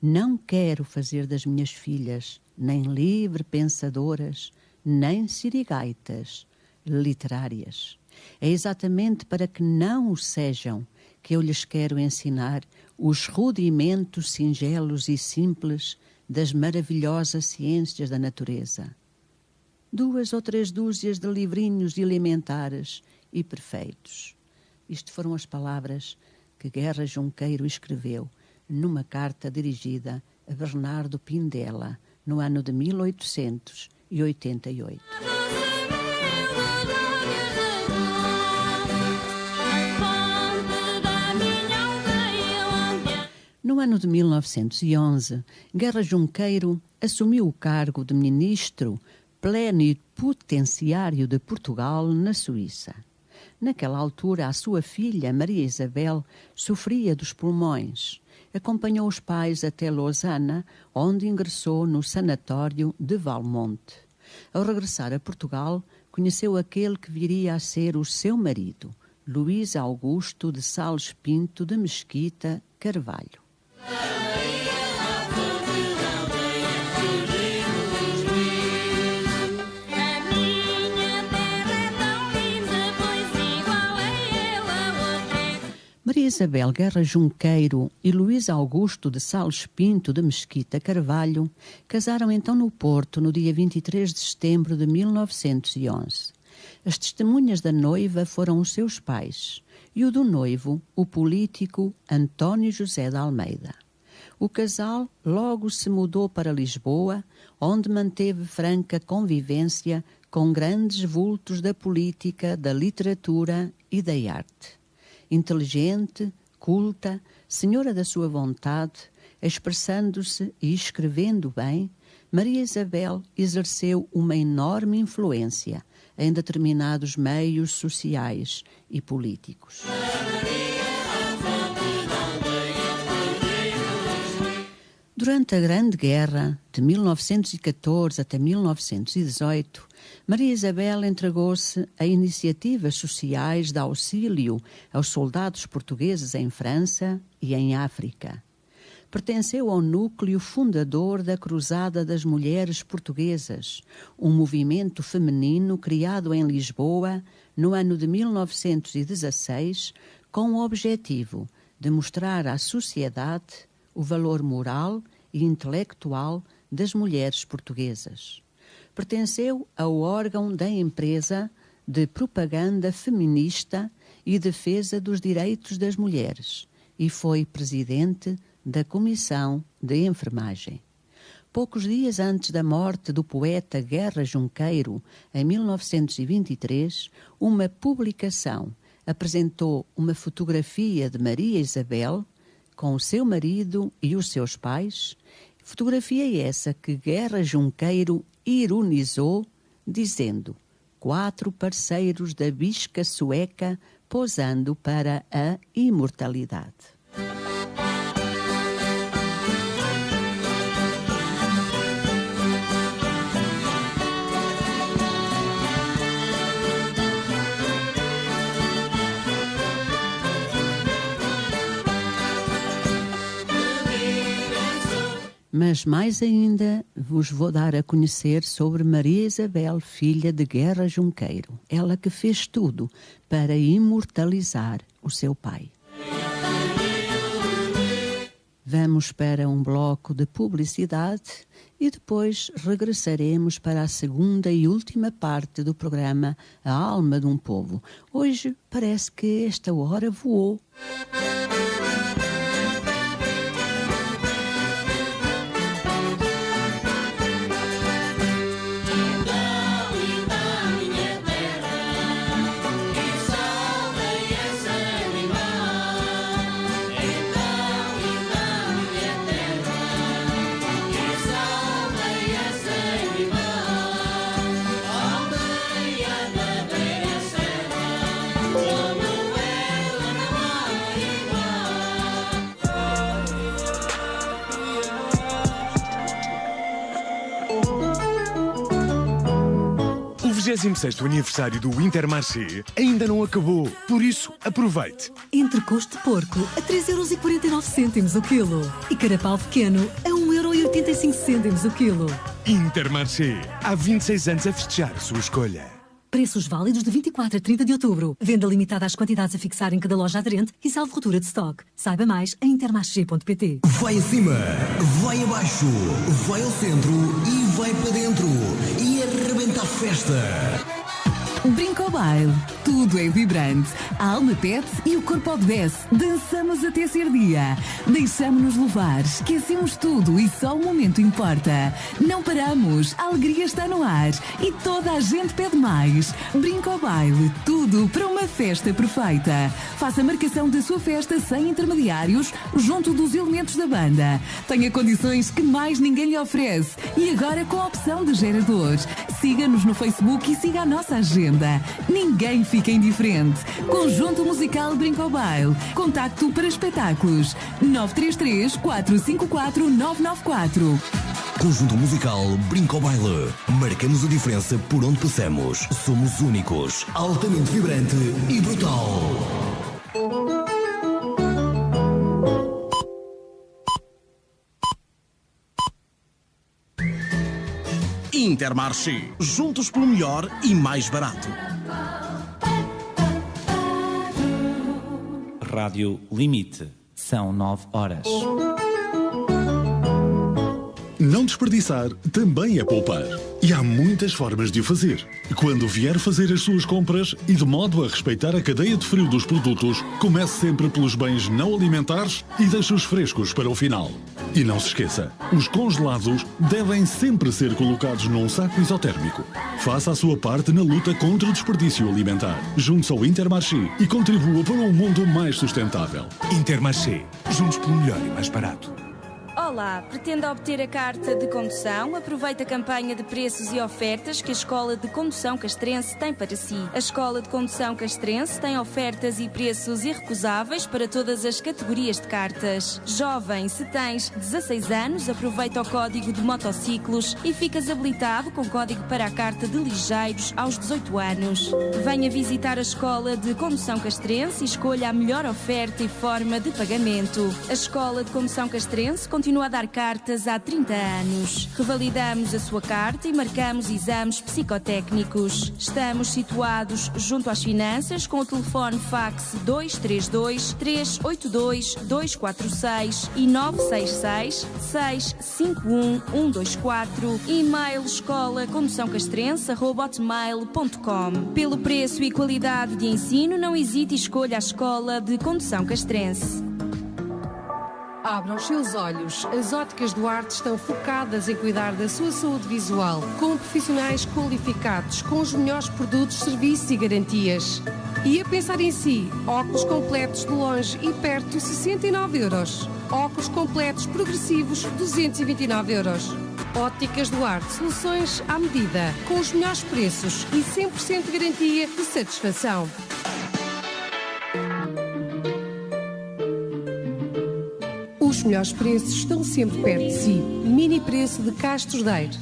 Não quero fazer das minhas filhas nem livre pensadoras, nem sirigaitas literárias. É exatamente para que não o sejam que eu lhes quero ensinar os rudimentos singelos e simples das maravilhosas ciências da natureza. 2 ou 3 dúzias de livrinhos elementares e perfeitos. Isto foram as palavras que Guerra Junqueiro escreveu numa carta dirigida a Bernardo Pindela, no ano de 1888. No ano de 1911, Guerra Junqueiro assumiu o cargo de ministro plenipotenciário de Portugal na Suíça. Naquela altura, a sua filha, Maria Isabel, sofria dos pulmões. Acompanhou os pais até Lousana, onde ingressou no sanatório de Valmonte. Ao regressar a Portugal, conheceu aquele que viria a ser o seu marido, Luís Augusto de Sales Pinto de Mesquita Carvalho. Maria Isabel Guerra Junqueiro e Luís Augusto de Sales Pinto de Mesquita Carvalho casaram então no Porto no dia 23 de setembro de 1911. As testemunhas da noiva foram os seus pais e o do noivo, o político António José de Almeida. O casal logo se mudou para Lisboa, onde manteve franca convivência com grandes vultos da política, da literatura e da arte. Inteligente, culta, senhora da sua vontade, expressando-se e escrevendo bem, Maria Isabel exerceu uma enorme influência em determinados meios sociais e políticos. Durante a Grande Guerra, de 1914 até 1918, Maria Isabel entregou-se a iniciativas sociais de auxílio aos soldados portugueses em França e em África. Pertenceu ao núcleo fundador da Cruzada das Mulheres Portuguesas, um movimento feminino criado em Lisboa no ano de 1916, com o objetivo de mostrar à sociedade o valor moral e intelectual das mulheres portuguesas. Pertenceu ao órgão da empresa de propaganda feminista e defesa dos direitos das mulheres e foi presidente da Comissão de Enfermagem. Poucos dias antes da morte do poeta Guerra Junqueiro, em 1923, uma publicação apresentou uma fotografia de Maria Isabel com o seu marido e os seus pais, fotografia essa que Guerra Junqueiro ironizou, dizendo: 4 parceiros da bisca sueca posando para a imortalidade. Mas mais ainda vos vou dar a conhecer sobre Maria Isabel, filha de Guerra Junqueiro, ela que fez tudo para imortalizar o seu pai. Vamos para um bloco de publicidade e depois regressaremos para a segunda e última parte do programa A Alma de um Povo. Hoje parece que esta hora voou. O 26º aniversário do Intermarché ainda não acabou, por isso aproveite. Entrecosto de porco a 3,49€ o quilo e carapau pequeno a 1,85€ o quilo. Intermarché, há 26 anos a festejar a sua escolha. Preços válidos de 24 a 30 de outubro. Venda limitada às quantidades a fixar em cada loja aderente e salvo ruptura de stock. Saiba mais em intermarché.pt. Vai acima, vai abaixo, vai ao centro e vai para dentro. E arrebenta a festa. Brincobaile, tudo é vibrante. A alma pede e o corpo obedece. Dançamos até ser dia. Deixamos-nos levar, esquecemos tudo e só o momento importa. Não paramos, a alegria está no ar e toda a gente pede mais. Brincobaile, tudo para uma festa perfeita. Faça a marcação da sua festa sem intermediários junto dos elementos da banda. Tenha condições que mais ninguém lhe oferece e agora com a opção de geradores. Siga-nos no Facebook e siga a nossa agenda. Ninguém fica indiferente. Conjunto Musical Brincobaile. Contacto para espetáculos 933 454 994. Conjunto Musical Brincobaile. Marcamos a diferença por onde passamos. Somos únicos, altamente vibrante e brutal. Intermarché. Juntos pelo melhor e mais barato. Rádio Limite. São 9 horas. Não desperdiçar também é poupar. E há muitas formas de o fazer. Quando vier fazer as suas compras e de modo a respeitar a cadeia de frio dos produtos, comece sempre pelos bens não alimentares e deixe-os frescos para o final. E não se esqueça, os congelados devem sempre ser colocados num saco isotérmico. Faça a sua parte na luta contra o desperdício alimentar. Junte-se ao Intermarché e contribua para um mundo mais sustentável. Intermarché. Juntos pelo melhor e mais barato. Olá, pretende obter a carta de condução? Aproveite a campanha de preços e ofertas que a Escola de Condução Castrense tem para si. A Escola de Condução Castrense tem ofertas e preços irrecusáveis para todas as categorias de cartas. Jovem, se tens 16 anos, aproveita o código de motociclos e ficas habilitado com código para a carta de ligeiros aos 18 anos. Venha visitar a Escola de Condução Castrense e escolha a melhor oferta e forma de pagamento. A Escola de Condução Castrense continua a dar cartas há 30 anos. Revalidamos a sua carta e marcamos exames psicotécnicos. Estamos situados junto às finanças com o telefone fax 232 382 246 e 966 651 124. E-mail escola-condução-castrense@hotmail.com. Pelo preço e qualidade de ensino, não hesite e escolha a Escola de Condução Castrense. Abra os seus olhos. As Óticas Duarte estão focadas em cuidar da sua saúde visual, com profissionais qualificados, com os melhores produtos, serviços e garantias. E a pensar em si, óculos completos de longe e perto, 69 €. Óculos completos progressivos, 229 €. Óticas Duarte, soluções à medida, com os melhores preços e 100% de garantia de satisfação. Os melhores preços estão sempre perto de si. Mini preço de Castro Daire.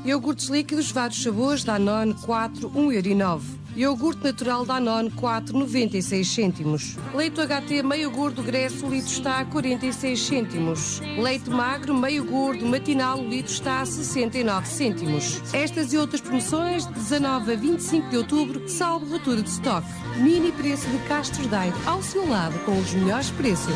Iogurtes líquidos, vários sabores, Danone 4, 1,09 €. Iogurte natural Danone 4, 96 cêntimos. Leite HT meio gordo Gresso, o litro está a 46 cêntimos. Leite magro meio gordo matinal, o litro está a 69 cêntimos. Estas e outras promoções de 19 a 25 de outubro, salvo ruptura de estoque. Mini preço de Castro Daire, ao seu lado com os melhores preços.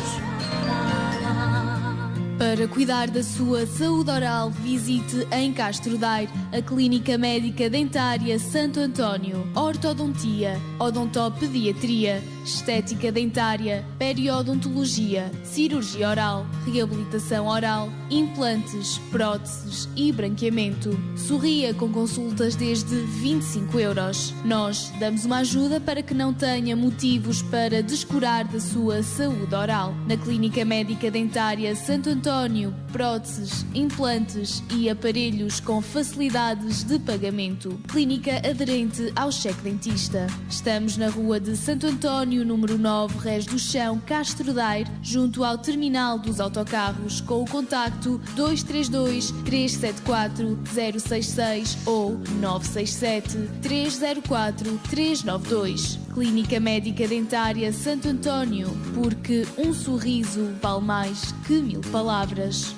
Para cuidar da sua saúde oral, visite em Castro Daire a Clínica Médica Dentária Santo António. Ortodontia, odontopediatria, estética dentária, periodontologia, cirurgia oral, reabilitação oral, implantes, próteses e branqueamento. Sorria com consultas desde 25 €. Nós damos uma ajuda para que não tenha motivos para descurar da sua saúde oral. Na Clínica Médica Dentária Santo António, próteses, implantes e aparelhos com facilidades de pagamento. Clínica aderente ao cheque dentista. Estamos na Rua de Santo António, número 9, Rés do Chão, Castro Daire, junto ao terminal dos autocarros, com o contacto 232 374 066 ou 967 304 392. Clínica Médica Dentária Santo António, porque um sorriso vale mais que 1000 palavras.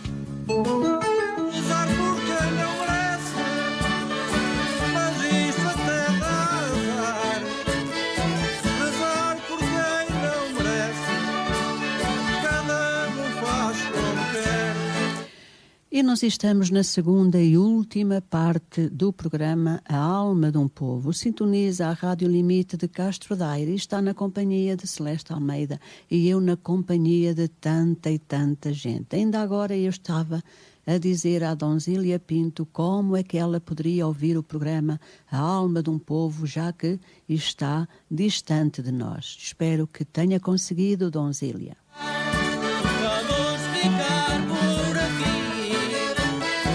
E nós estamos na segunda e última parte do programa A Alma de um Povo. Sintoniza a Rádio Limite de Castro Daire e está na companhia de Celeste Almeida e eu na companhia de tanta e tanta gente. Ainda agora eu estava a dizer à Donzília Pinto como é que ela poderia ouvir o programa A Alma de um Povo, já que está distante de nós. Espero que tenha conseguido, Donzília. Vamos ficar por aqui,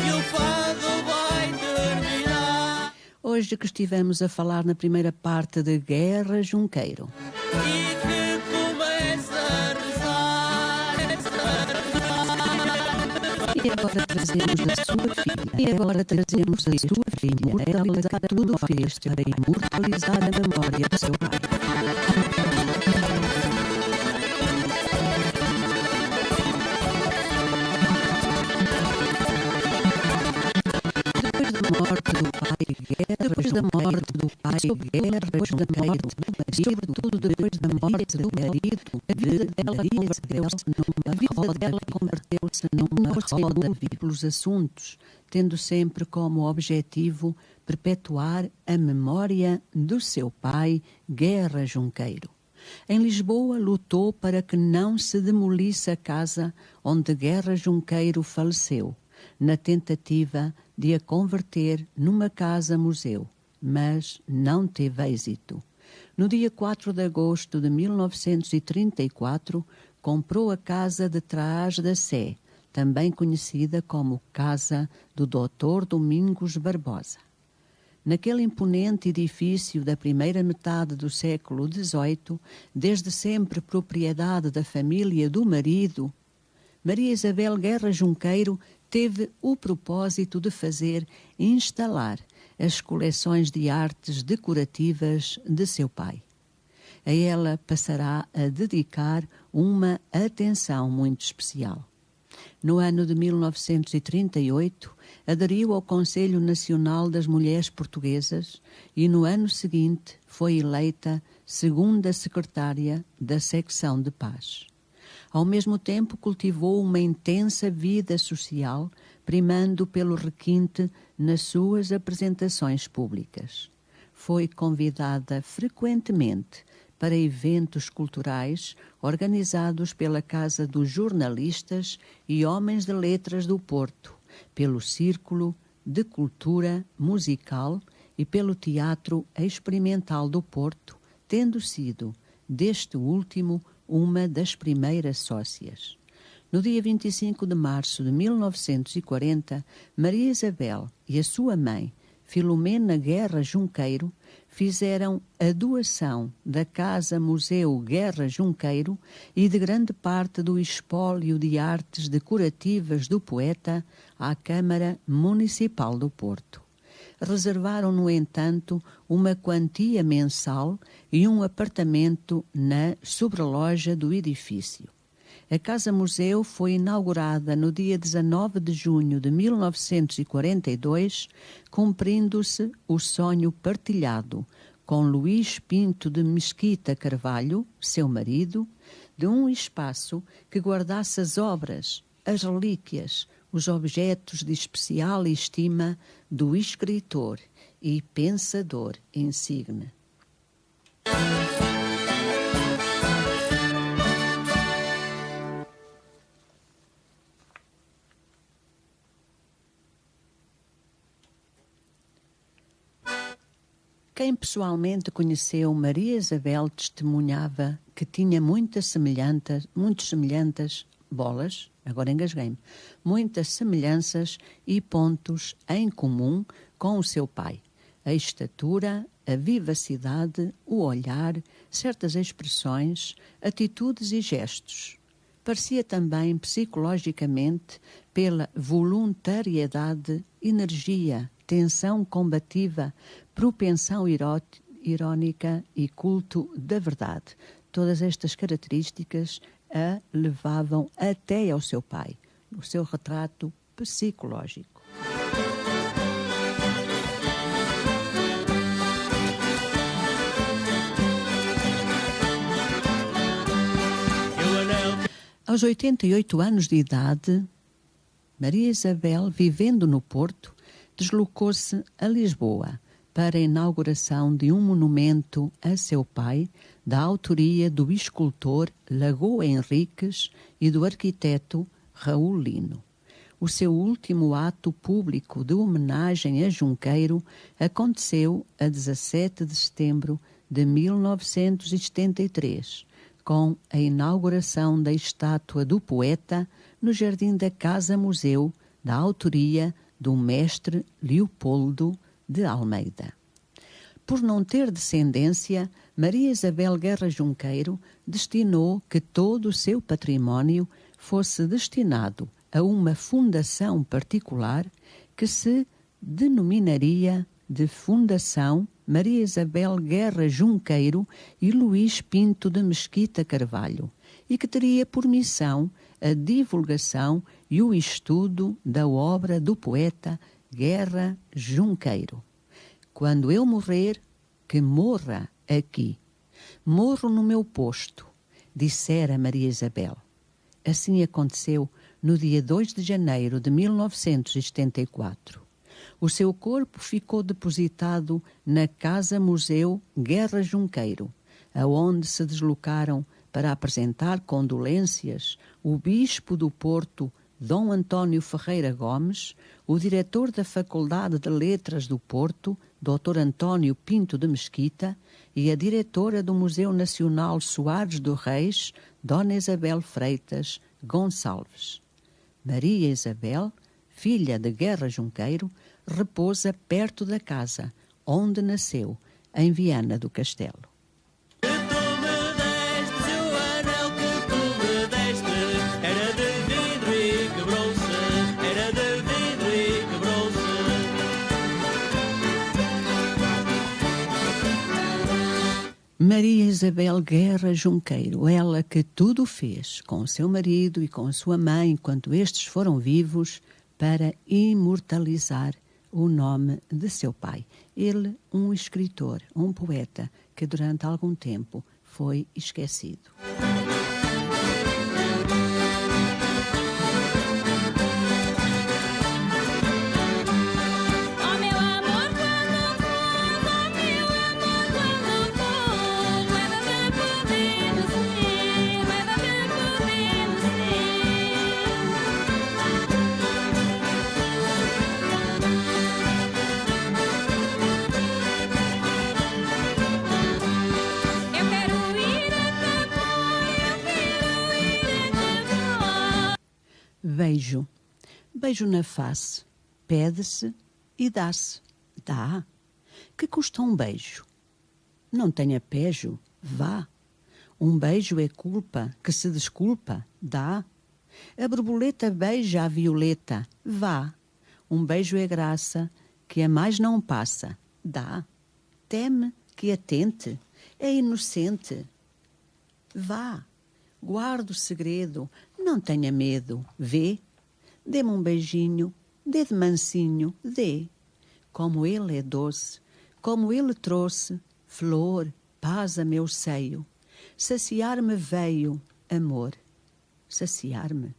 que o fado vai terminar. Hoje que estivemos a falar na primeira parte de Guerra Junqueiro. E que começa a rezar. E agora trazemos a sua filha. Ela que tudo fez para imortalizar a memória do seu pai. Depois da morte do pai, guerra, depois da morte do pai, guerra, depois da morte do marido, sobretudo depois da morte do marido, a vida dela converteu-se numa roda pelos assuntos, tendo sempre como objetivo perpetuar a memória do seu pai, Guerra Junqueiro. Em Lisboa, lutou para que não se demolisse a casa onde Guerra Junqueiro faleceu, na tentativa de a converter numa casa-museu, mas não teve êxito. No dia 4 de agosto de 1934, comprou a casa de Trás da Sé, também conhecida como Casa do Dr. Domingos Barbosa. Naquele imponente edifício da primeira metade do século XVIII, desde sempre propriedade da família do marido, Maria Isabel Guerra Junqueiro teve o propósito de fazer instalar as coleções de artes decorativas de seu pai. A ela passará a dedicar uma atenção muito especial. No ano de 1938, aderiu ao Conselho Nacional das Mulheres Portuguesas e no ano seguinte foi eleita segunda secretária da Secção de Paz. Ao mesmo tempo, cultivou uma intensa vida social, primando pelo requinte nas suas apresentações públicas. Foi convidada frequentemente para eventos culturais organizados pela Casa dos Jornalistas e Homens de Letras do Porto, pelo Círculo de Cultura Musical e pelo Teatro Experimental do Porto, tendo sido, deste último, uma das primeiras sócias. No dia 25 de março de 1940, Maria Isabel e a sua mãe, Filomena Guerra Junqueiro, fizeram a doação da Casa-Museu Guerra Junqueiro e de grande parte do espólio de artes decorativas do poeta à Câmara Municipal do Porto. Reservaram, no entanto, uma quantia mensal e um apartamento na sobreloja do edifício. A Casa-Museu foi inaugurada no dia 19 de junho de 1942, cumprindo-se o sonho partilhado com Luís Pinto de Mesquita Carvalho, seu marido, de um espaço que guardasse as obras, as relíquias, os objetos de especial estima do escritor e pensador insigne. Quem pessoalmente conheceu Maria Isabel testemunhava que tinha muito semelhantes muitas semelhanças e pontos em comum com o seu pai. A estatura, a vivacidade, o olhar, certas expressões, atitudes e gestos. Parecia também psicologicamente pela voluntariedade, energia, tensão combativa, propensão irónica e culto da verdade. Todas estas características a levavam até ao seu pai, no seu retrato psicológico. Aos 88 anos de idade, Maria Isabel, vivendo no Porto, deslocou-se a Lisboa para a inauguração de um monumento a seu pai, da autoria do escultor Lagoa Henriques e do arquiteto Raul Lino. O seu último ato público de homenagem a Junqueiro aconteceu a 17 de setembro de 1973, com a inauguração da estátua do poeta no jardim da Casa-Museu, da autoria do mestre Leopoldo de Almeida. Por não ter descendência, Maria Isabel Guerra Junqueiro destinou que todo o seu património fosse destinado a uma fundação particular que se denominaria de Fundação Maria Isabel Guerra Junqueiro e Luís Pinto de Mesquita Carvalho, e que teria por missão a divulgação e o estudo da obra do poeta Guerra Junqueiro. Quando eu morrer, que morra aqui. Morro no meu posto, dissera Maria Isabel. Assim aconteceu no dia 2 de janeiro de 1974. O seu corpo ficou depositado na Casa-Museu Guerra Junqueiro, aonde se deslocaram para apresentar condolências o bispo do Porto, Dom António Ferreira Gomes, o diretor da Faculdade de Letras do Porto, Dr. António Pinto de Mesquita, e a diretora do Museu Nacional Soares do Reis, Dona Isabel Freitas Gonçalves. Maria Isabel, filha de Guerra Junqueiro, repousa perto da casa onde nasceu, em Viana do Castelo. Maria Isabel Guerra Junqueiro, ela que tudo fez com o seu marido e com a sua mãe, enquanto estes foram vivos, para imortalizar o nome de seu pai. Ele, um escritor, um poeta, que durante algum tempo foi esquecido. Beijo. Beijo na face. Pede-se e dá-se. Dá. Que custa um beijo? Não tenha pejo. Vá. Um beijo é culpa que se desculpa. Dá. A borboleta beija a violeta. Vá. Um beijo é graça que a mais não passa. Dá. Teme que a tente. É inocente. Vá. Guarda o segredo. Não tenha medo, vê. Dê-me um beijinho, dê de mansinho, dê. Como ele é doce, como ele trouxe flor, paz a meu seio. Saciar-me veio, amor. Saciar-me,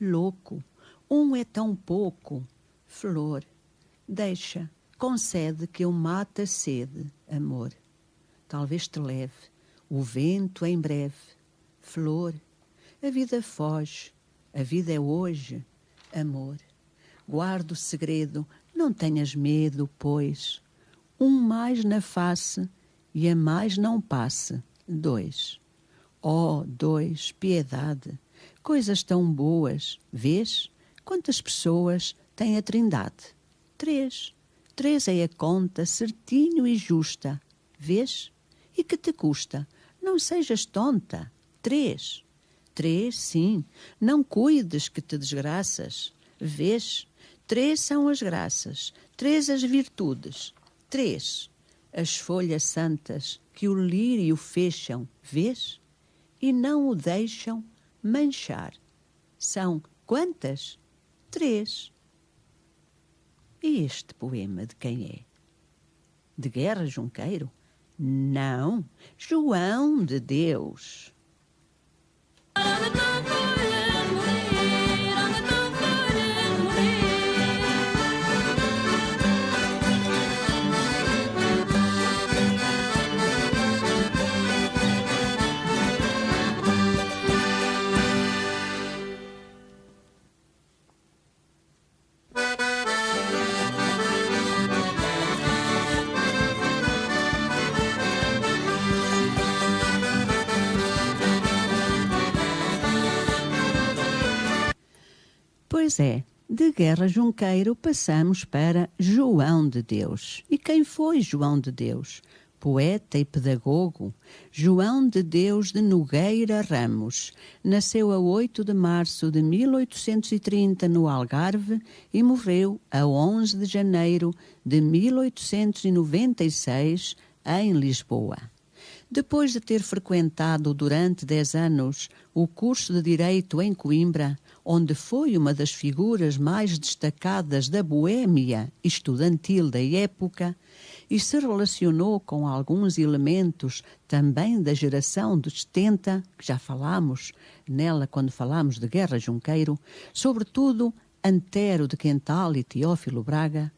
louco, um é tão pouco. Flor, deixa, concede que eu mate a sede, amor. Talvez te leve o vento em breve. Flor, a vida foge, a vida é hoje, amor. Guarda o segredo, não tenhas medo, pois. Um mais na face e a mais não passe, dois. Oh, dois, piedade, coisas tão boas, vês? Quantas pessoas tem a Trindade? Três. Três é a conta certinho e justa, vês? E que te custa? Não sejas tonta. Três. Três, sim, não cuides que te desgraças. Vês? Três são as graças, três as virtudes. Três, as folhas santas que o lírio fecham, vês? E não o deixam manchar. São quantas? Três. E este poema de quem é? De Guerra Junqueiro? Não, João de Deus. José. De Guerra Junqueiro passamos para João de Deus. E quem foi João de Deus? Poeta e pedagogo, João de Deus de Nogueira Ramos. Nasceu a 8 de março de 1830 no Algarve e morreu a 11 de janeiro de 1896 em Lisboa. Depois de ter frequentado durante 10 anos o curso de Direito em Coimbra, onde foi uma das figuras mais destacadas da boêmia estudantil da época, e se relacionou com alguns elementos também da geração dos 70, que já falámos nela quando falámos de Guerra Junqueiro, sobretudo Antero de Quental e Teófilo Braga,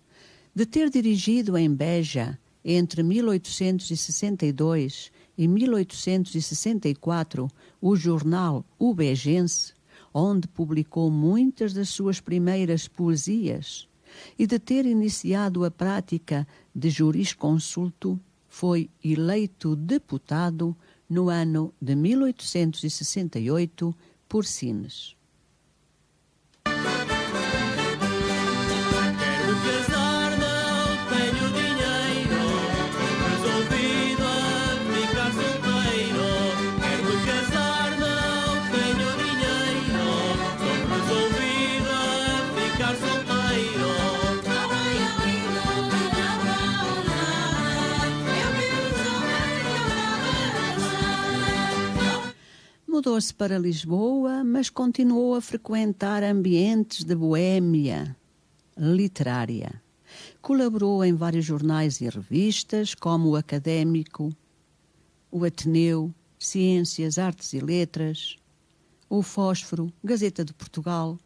de ter dirigido em Beja, entre 1862 e 1864, o jornal O Bejense, onde publicou muitas das suas primeiras poesias, e de ter iniciado a prática de jurisconsulto, foi eleito deputado no ano de 1868 por Sines. Mudou-se para Lisboa, mas continuou a frequentar ambientes de boêmia literária. Colaborou em vários jornais e revistas, como o Académico, o Ateneu, Ciências, Artes e Letras, o Fósforo, Gazeta de Portugal.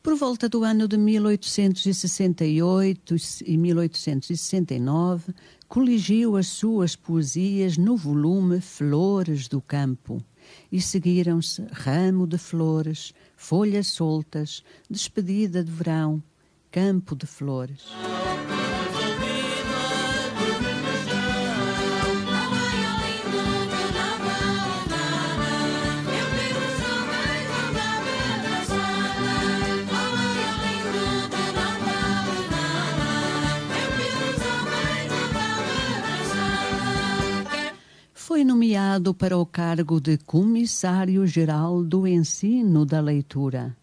Por volta do ano de 1868 e 1869, coligiu as suas poesias no volume Flores do Campo e seguiram-se Ramo de Flores, Folhas Soltas, Despedida de Verão, Campo de Flores. Foi nomeado para o cargo de Comissário-Geral do Ensino da Leitura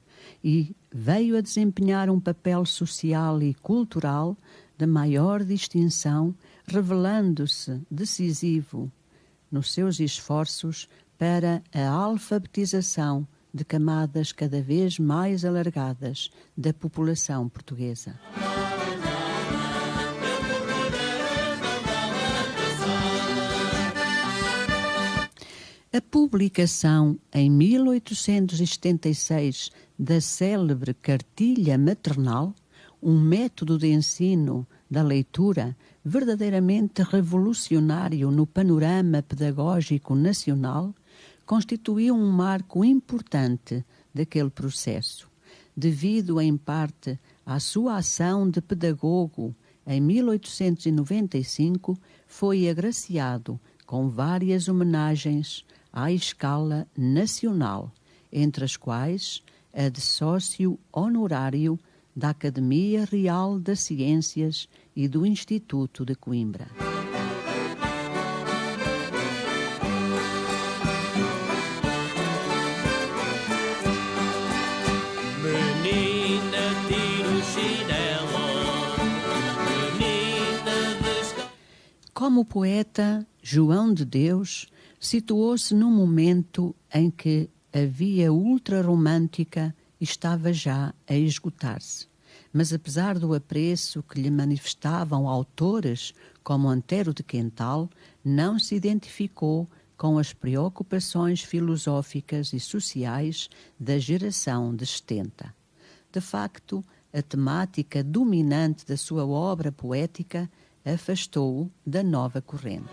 e veio a desempenhar um papel social e cultural de maior distinção, revelando-se decisivo nos seus esforços para a alfabetização de camadas cada vez mais alargadas da população portuguesa. A publicação, em 1876, da célebre Cartilha Maternal, um método de ensino da leitura verdadeiramente revolucionário no panorama pedagógico nacional, constituiu um marco importante daquele processo, devido em parte à sua ação de pedagogo. Em 1895, foi agraciado com várias homenagens à escala nacional, entre as quais a de sócio honorário da Academia Real das Ciências e do Instituto de Coimbra. Menina, tira o chinelo, menina de... Como poeta, João de Deus situou-se num momento em que a via ultrarromântica estava já a esgotar-se. Mas apesar do apreço que lhe manifestavam autores como Antero de Quental, não se identificou com as preocupações filosóficas e sociais da geração de 70. De facto, a temática dominante da sua obra poética afastou-o da nova corrente.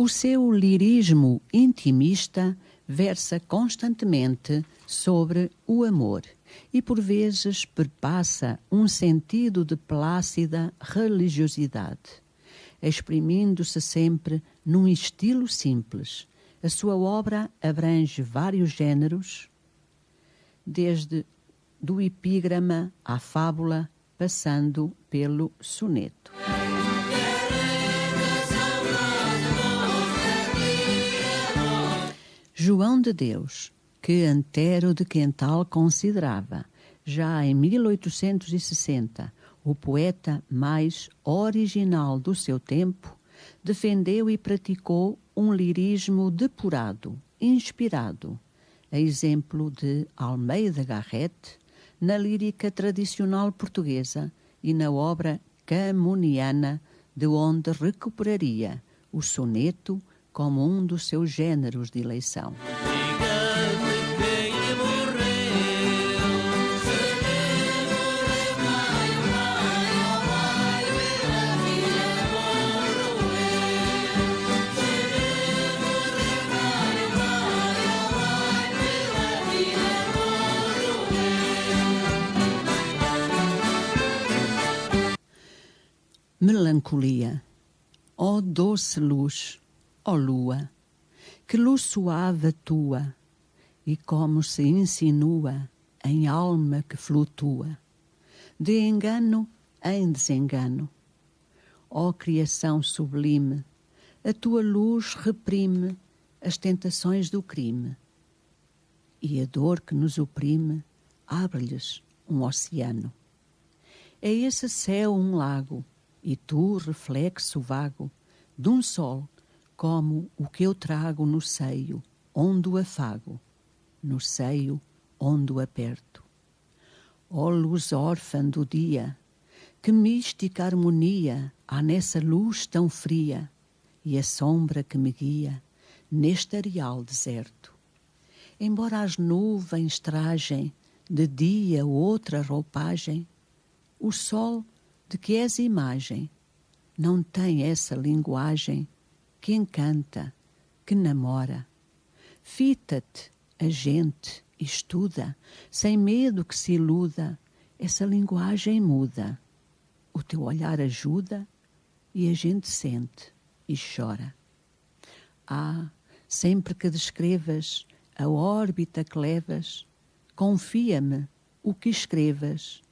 O seu lirismo intimista versa constantemente sobre o amor e por vezes perpassa um sentido de plácida religiosidade, exprimindo-se sempre num estilo simples. A sua obra abrange vários géneros, desde do epigrama à fábula, passando pelo soneto. João de Deus, que Antero de Quental considerava, já em 1860, o poeta mais original do seu tempo, defendeu e praticou um lirismo depurado, inspirado, a exemplo de Almeida Garrett, na lírica tradicional portuguesa e na obra camuniana, de onde recuperaria o soneto como um dos seus géneros de eleição. Melancolia, ó doce luz, ó lua, que luz suave a tua, e como se insinua em alma que flutua, de engano em desengano. Ó criação sublime, a tua luz reprime as tentações do crime, e a dor que nos oprime abre-lhes um oceano. É esse céu um lago, e tu, reflexo vago, de um sol, como o que eu trago no seio, onde o afago, no seio, onde o aperto. Ó luz órfã do dia, que mística harmonia há nessa luz tão fria, e a sombra que me guia neste areal deserto. Embora as nuvens trajem de dia outra roupagem, o sol de que és imagem, não tem essa linguagem que encanta, que namora. Fita-te a gente e estuda, sem medo que se iluda, essa linguagem muda. O teu olhar ajuda e a gente sente e chora. Ah, sempre que descrevas a órbita que levas, confia-me o que escrevas,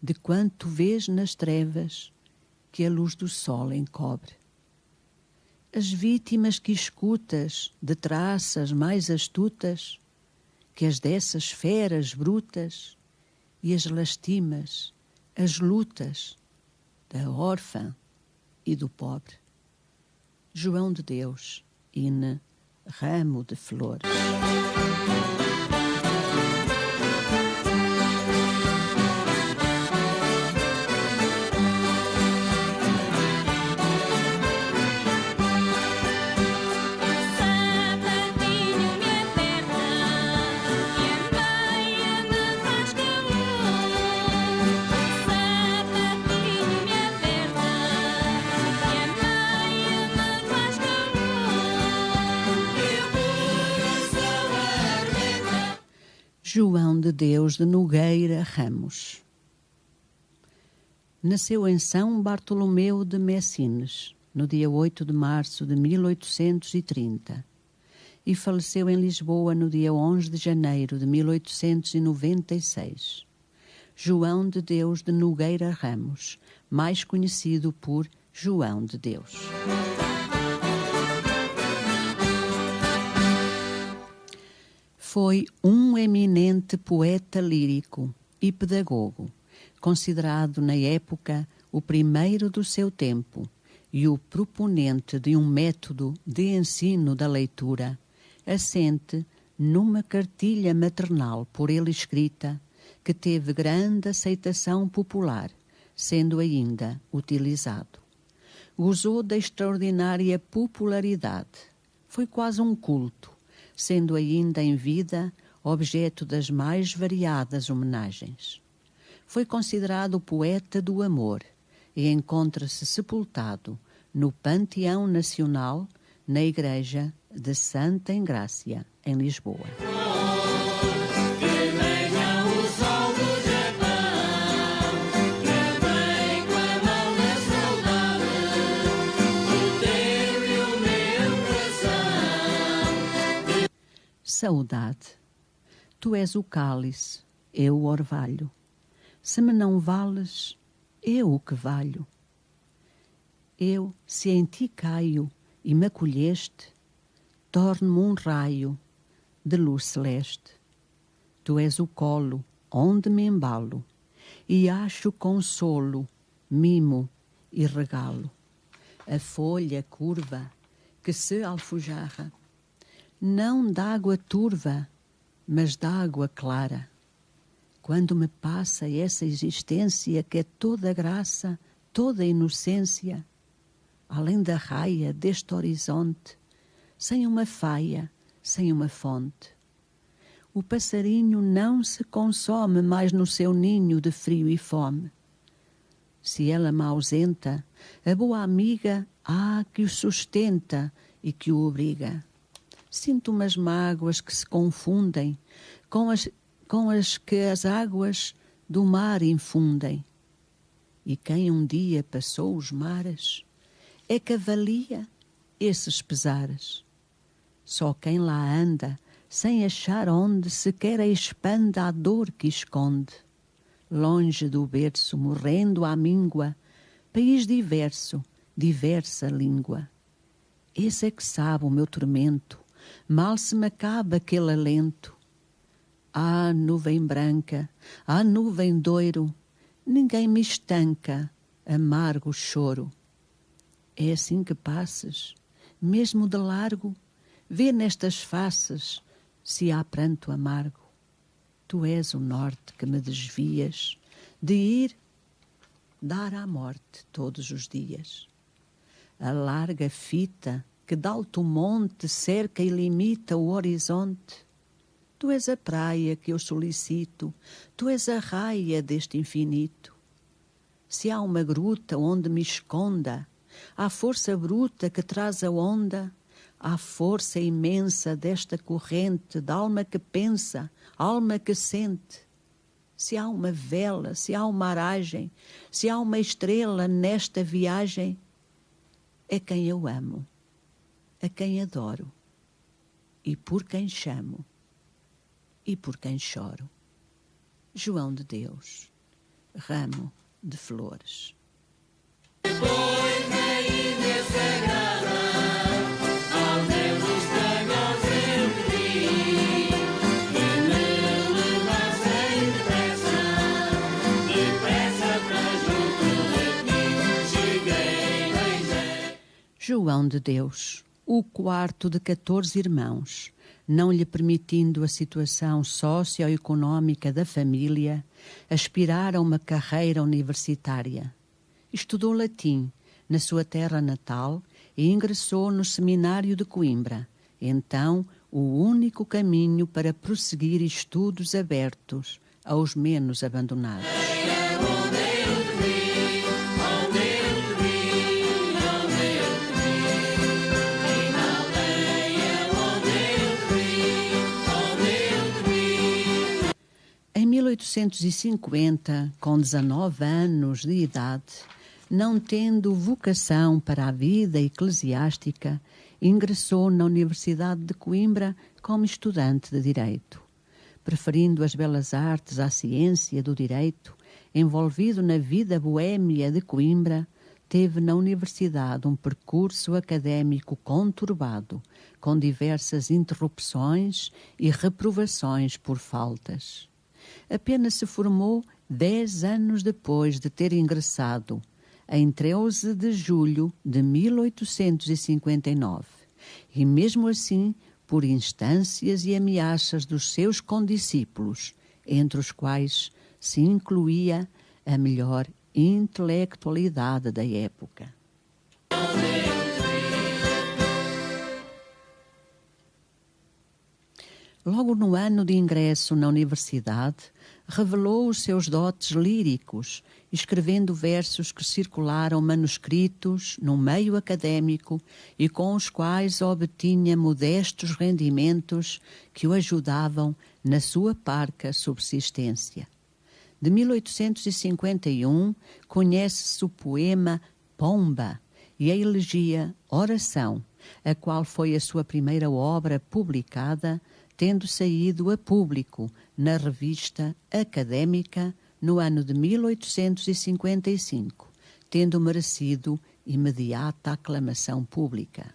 de quanto vês nas trevas que a luz do sol encobre. As vítimas que escutas de traças mais astutas que as dessas feras brutas, e as lastimas, as lutas da órfã e do pobre. João de Deus, in Ramo de Flor. João de Deus de Nogueira Ramos. Nasceu em São Bartolomeu de Messines, no dia 8 de março de 1830, e faleceu em Lisboa no dia 11 de janeiro de 1896. João de Deus de Nogueira Ramos, mais conhecido por João de Deus. Foi um eminente poeta lírico e pedagogo, considerado na época o primeiro do seu tempo e o proponente de um método de ensino da leitura assente numa cartilha maternal por ele escrita, que teve grande aceitação popular, sendo ainda utilizado. Gozou da extraordinária popularidade. Foi quase um culto, sendo ainda em vida objeto das mais variadas homenagens. Foi considerado o poeta do amor e encontra-se sepultado no Panteão Nacional, na Igreja de Santa Engrácia, em Lisboa. Saudade, tu és o cálice, eu o orvalho. Se me não vales, eu o que valho. Eu, se em ti caio e me acolheste, torno-me um raio de luz celeste. Tu és o colo onde me embalo e acho consolo, mimo e regalo. A folha curva que se alfujarra, não d'água turva, mas d'água clara. Quando me passa essa existência que é toda graça, toda inocência, além da raia deste horizonte, sem uma faia, sem uma fonte. O passarinho não se consome mais no seu ninho de frio e fome. Se ela me ausenta, a boa amiga há que o sustenta e que o obriga. Sinto umas mágoas que se confundem com as que as águas do mar infundem. E quem um dia passou os mares é que avalia esses pesares. Só quem lá anda, sem achar onde sequer expanda a dor que esconde. Longe do berço, morrendo à míngua, país diverso, diversa língua. Esse é que sabe o meu tormento, mal se me acaba aquele alento. Ah, nuvem branca, ah, nuvem doiro, ninguém me estanca, amargo choro. É assim que passes, mesmo de largo, vê nestas faces se há pranto amargo. Tu és o norte que me desvias de ir dar à morte todos os dias. A larga fita que de alto monte cerca e limita o horizonte. Tu és a praia que eu solicito, tu és a raia deste infinito. Se há uma gruta onde me esconda, há força bruta que traz a onda, há força imensa desta corrente, da alma que pensa, alma que sente. Se há uma vela, se há uma aragem, se há uma estrela nesta viagem, é quem eu amo, a quem adoro, e por quem chamo, e por quem choro. João de Deus, ramo de flores. João de Deus, o quarto de 14 irmãos, não lhe permitindo a situação socioeconómica da família, aspirar a uma carreira universitária. Estudou latim na sua terra natal e ingressou no seminário de Coimbra, então o único caminho para prosseguir estudos abertos aos menos abandonados. Em 1850, com 19 anos de idade, não tendo vocação para a vida eclesiástica, ingressou na Universidade de Coimbra como estudante de Direito. Preferindo as belas artes à ciência do direito, envolvido na vida boêmia de Coimbra, teve na universidade um percurso académico conturbado, com diversas interrupções e reprovações por faltas. Apenas se formou 10 anos depois de ter ingressado, em 13 de julho de 1859, e mesmo assim por instâncias e ameaças dos seus condiscípulos, entre os quais se incluía a melhor intelectualidade da época. Logo no ano de ingresso na universidade, revelou os seus dotes líricos, escrevendo versos que circularam manuscritos no meio académico e com os quais obtinha modestos rendimentos que o ajudavam na sua parca subsistência. De 1851, conhece-se o poema Pomba e a elegia Oração, a qual foi a sua primeira obra publicada, tendo saído a público na revista Académica no ano de 1855, tendo merecido imediata aclamação pública.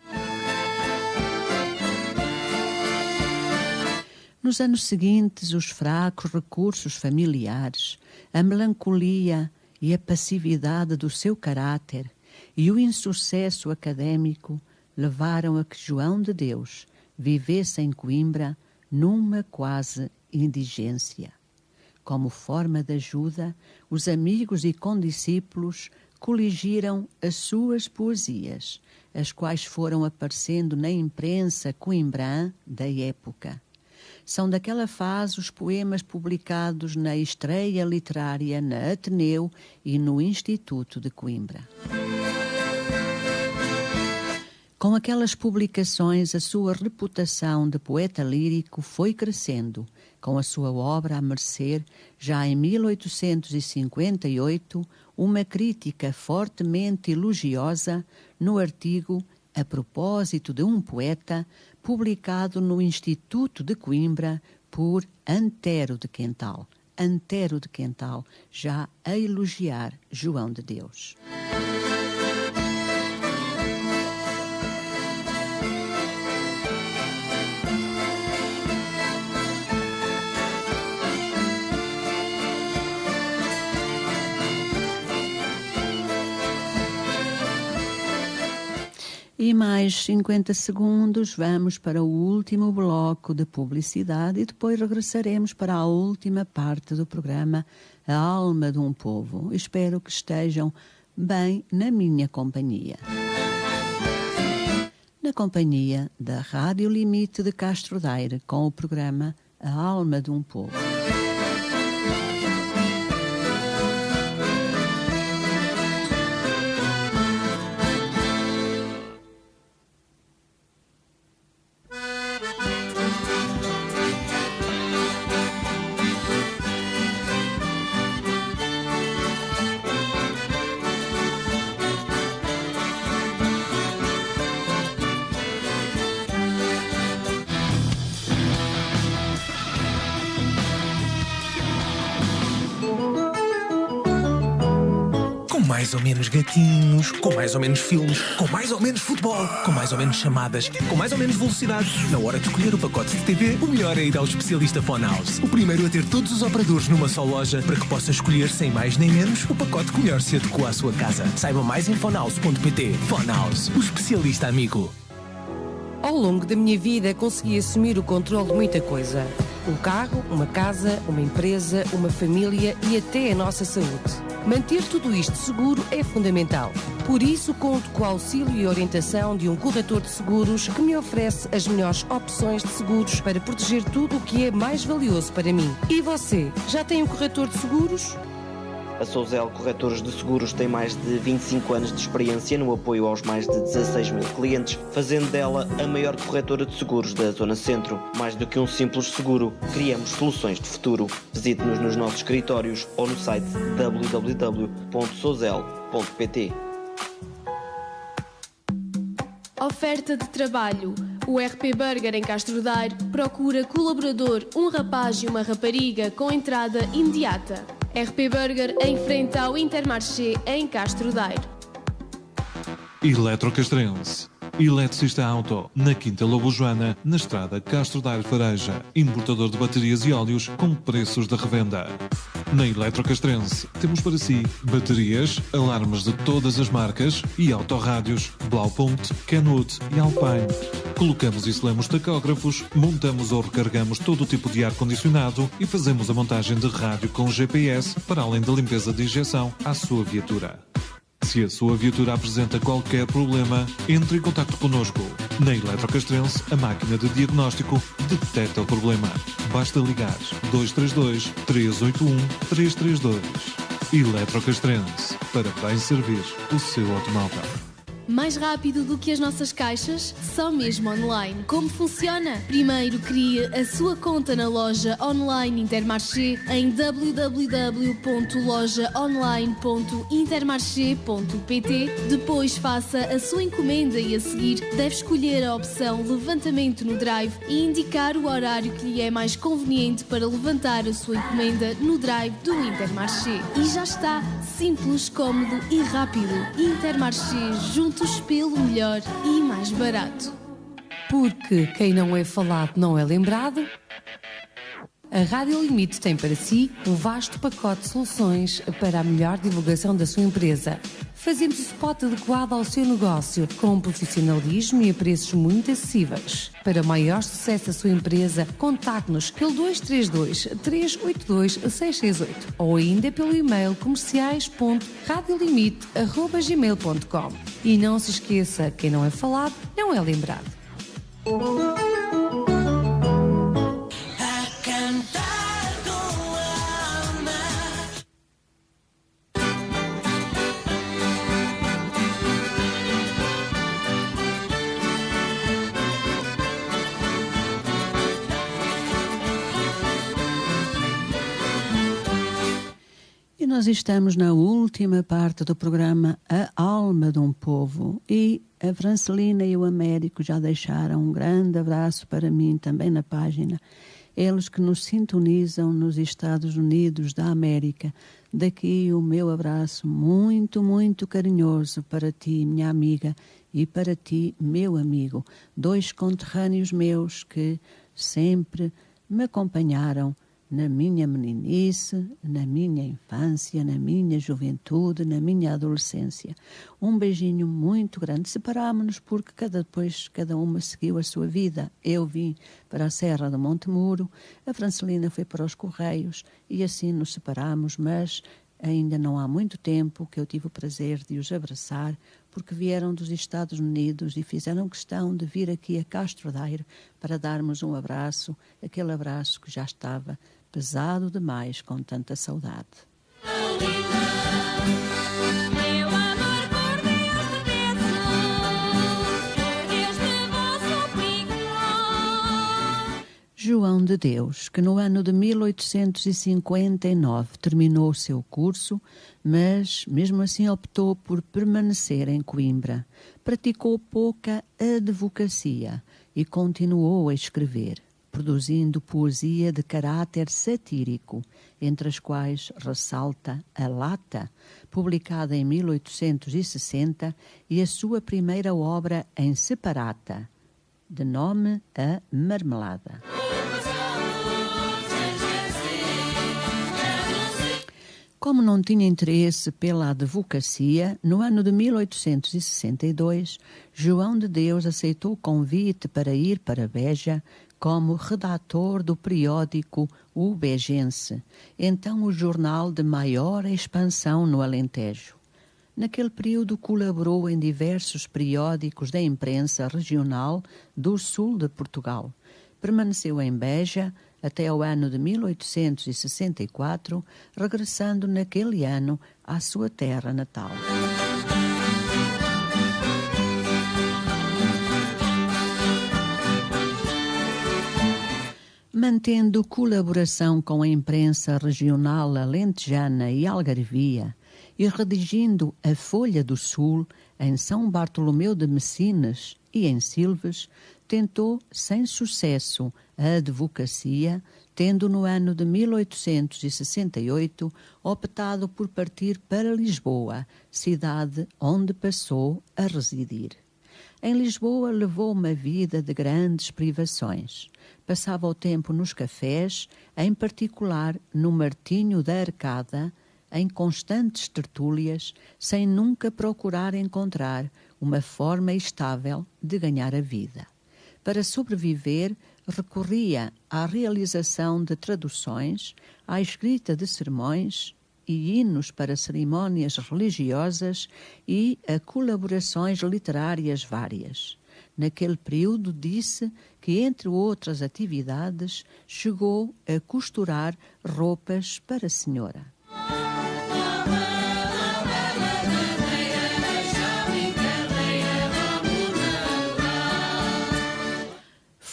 Nos anos seguintes, os fracos recursos familiares, a melancolia e a passividade do seu caráter e o insucesso académico levaram a que João de Deus vivesse em Coimbra numa quase indigência. Como forma de ajuda, os amigos e condiscípulos coligiram as suas poesias, as quais foram aparecendo na imprensa coimbrã da época. São daquela fase os poemas publicados na Estreia Literária na Ateneu e no Instituto de Coimbra. Com aquelas publicações, a sua reputação de poeta lírico foi crescendo, com a sua obra a merecer, já em 1858, uma crítica fortemente elogiosa no artigo A Propósito de um Poeta, publicado no Instituto de Coimbra por Antero de Quental. Antero de Quental, já a elogiar João de Deus. E mais 50 segundos, vamos para o último bloco de publicidade e depois regressaremos para a última parte do programa A Alma de um Povo. Espero que estejam bem na minha companhia. Na companhia da Rádio Limite de Castro Daire, com o programa A Alma de um Povo. Mais ou menos gatinhos, com mais ou menos filmes, com mais ou menos futebol, com mais ou menos chamadas, com mais ou menos velocidade. Na hora de escolher o pacote de TV, o melhor é ir ao especialista Phonehouse. O primeiro a ter todos os operadores numa só loja para que possa escolher sem mais nem menos o pacote que melhor se adequa à sua casa. Saiba mais em phonehouse.pt. Phonehouse, o especialista amigo. Ao longo da minha vida consegui assumir o controle de muita coisa. Um carro, uma casa, uma empresa, uma família e até a nossa saúde. Manter tudo isto seguro é fundamental. Por isso, conto com o auxílio e orientação de um corretor de seguros que me oferece as melhores opções de seguros para proteger tudo o que é mais valioso para mim. E você, já tem um corretor de seguros? A Souzel Corretores de Seguros tem mais de 25 anos de experiência no apoio aos mais de 16 mil clientes, fazendo dela a maior corretora de seguros da Zona Centro. Mais do que um simples seguro, criamos soluções de futuro. Visite-nos nos nossos escritórios ou no site www.souzel.pt. Oferta de trabalho. O RP Burger em Castro Daire procura colaborador, um rapaz e uma rapariga com entrada imediata. RP Burger em frente ao Intermarché em Castro Daire. Eletrocastrense. Eletricista Auto, na Quinta Lobo Joana, na estrada Castro Daire Fareja. Importador de baterias e óleos com preços de revenda. Na Eletrocastrense temos para si baterias, alarmes de todas as marcas e autorrádios Blaupunkt, Kenwood e Alpine. Colocamos e selamos tacógrafos, montamos ou recarregamos todo o tipo de ar-condicionado e fazemos a montagem de rádio com GPS para além da limpeza de injeção à sua viatura. Se a sua viatura apresenta qualquer problema, entre em contato connosco. Na Eletrocastrense, a máquina de diagnóstico detecta o problema. Basta ligar 232 381 332. Eletrocastrense, para bem servir o seu automóvel. Mais rápido do que as nossas caixas? Só mesmo online. Como funciona? Primeiro crie a sua conta na loja online Intermarché em www.lojaonline.intermarché.pt. Depois faça a sua encomenda e a seguir deve escolher a opção levantamento no Drive e indicar o horário que lhe é mais conveniente para levantar a sua encomenda no Drive do Intermarché. E já está, simples, cômodo e rápido. Intermarché, juntos pelo melhor e mais barato. Porque quem não é falado não é lembrado. A Rádio Limite tem para si um vasto pacote de soluções para a melhor divulgação da sua empresa. Fazemos o spot adequado ao seu negócio, com profissionalismo e a preços muito acessíveis. Para maior sucesso da sua empresa, contacte-nos pelo 232-382-668 ou ainda pelo e-mail comerciais.radiolimite@gmail.com. E não se esqueça, quem não é falado não é lembrado. E nós estamos na última parte do programa A Alma de um Povo e a Francelina e o Américo já deixaram um grande abraço para mim também na página. Eles que nos sintonizam nos Estados Unidos da América. Daqui o meu abraço muito, muito carinhoso para ti, minha amiga, e para ti, meu amigo. Dois conterrâneos meus que sempre me acompanharam na minha meninice, na minha infância, na minha juventude, na minha adolescência. Um beijinho muito grande. Separámos-nos porque cada uma seguiu a sua vida. Eu vim para a Serra do Montemuro, a Francelina foi para os Correios e assim nos separámos, mas ainda não há muito tempo que eu tive o prazer de os abraçar, porque vieram dos Estados Unidos e fizeram questão de vir aqui a Castro Daire para darmos um abraço, aquele abraço que já estava pesado demais com tanta saudade. João de Deus, que no ano de 1859 terminou o seu curso, mas mesmo assim optou por permanecer em Coimbra. Praticou pouca advocacia e continuou a escrever, produzindo poesia de caráter satírico, entre as quais ressalta A Lata, publicada em 1860, e a sua primeira obra em separata, de nome A Marmelada. Como não tinha interesse pela advocacia, no ano de 1862, João de Deus aceitou o convite para ir para Beja como redator do periódico O Bejense, então o jornal de maior expansão no Alentejo. Naquele período colaborou em diversos periódicos da imprensa regional do sul de Portugal. Permaneceu em Beja até ao ano de 1864, regressando naquele ano à sua terra natal. Mantendo colaboração com a imprensa regional alentejana e algarvia e redigindo a Folha do Sul em São Bartolomeu de Messinas e em Silves, tentou sem sucesso a advocacia, tendo no ano de 1868 optado por partir para Lisboa, cidade onde passou a residir. Em Lisboa levou uma vida de grandes privações. Passava o tempo nos cafés, em particular no Martinho da Arcada, em constantes tertúlias, sem nunca procurar encontrar uma forma estável de ganhar a vida. Para sobreviver, recorria à realização de traduções, à escrita de sermões e hinos para cerimónias religiosas e a colaborações literárias várias. Naquele período disse que, entre outras atividades, chegou a costurar roupas para a senhora.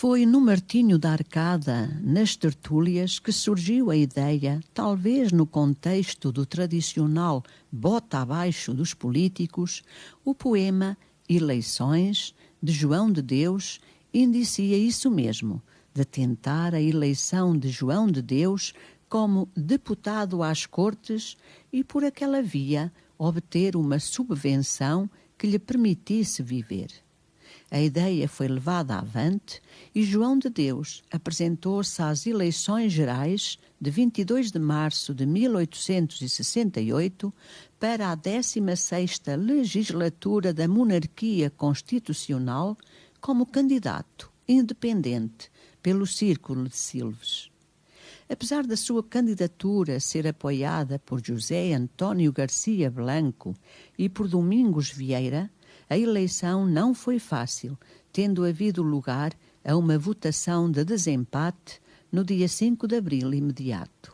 Foi no Martinho da Arcada, nas tertúlias, que surgiu a ideia, talvez no contexto do tradicional bota abaixo dos políticos, o poema Eleições, de João de Deus, indicia isso mesmo, de tentar a eleição de João de Deus como deputado às Cortes e, por aquela via, obter uma subvenção que lhe permitisse viver. A ideia foi levada avante e João de Deus apresentou-se às eleições gerais de 22 de março de 1868 para a 16ª legislatura da monarquia constitucional como candidato independente pelo Círculo de Silves. Apesar da sua candidatura ser apoiada por José António Garcia Blanco e por Domingos Vieira, a eleição não foi fácil, tendo havido lugar a uma votação de desempate no dia 5 de abril imediato.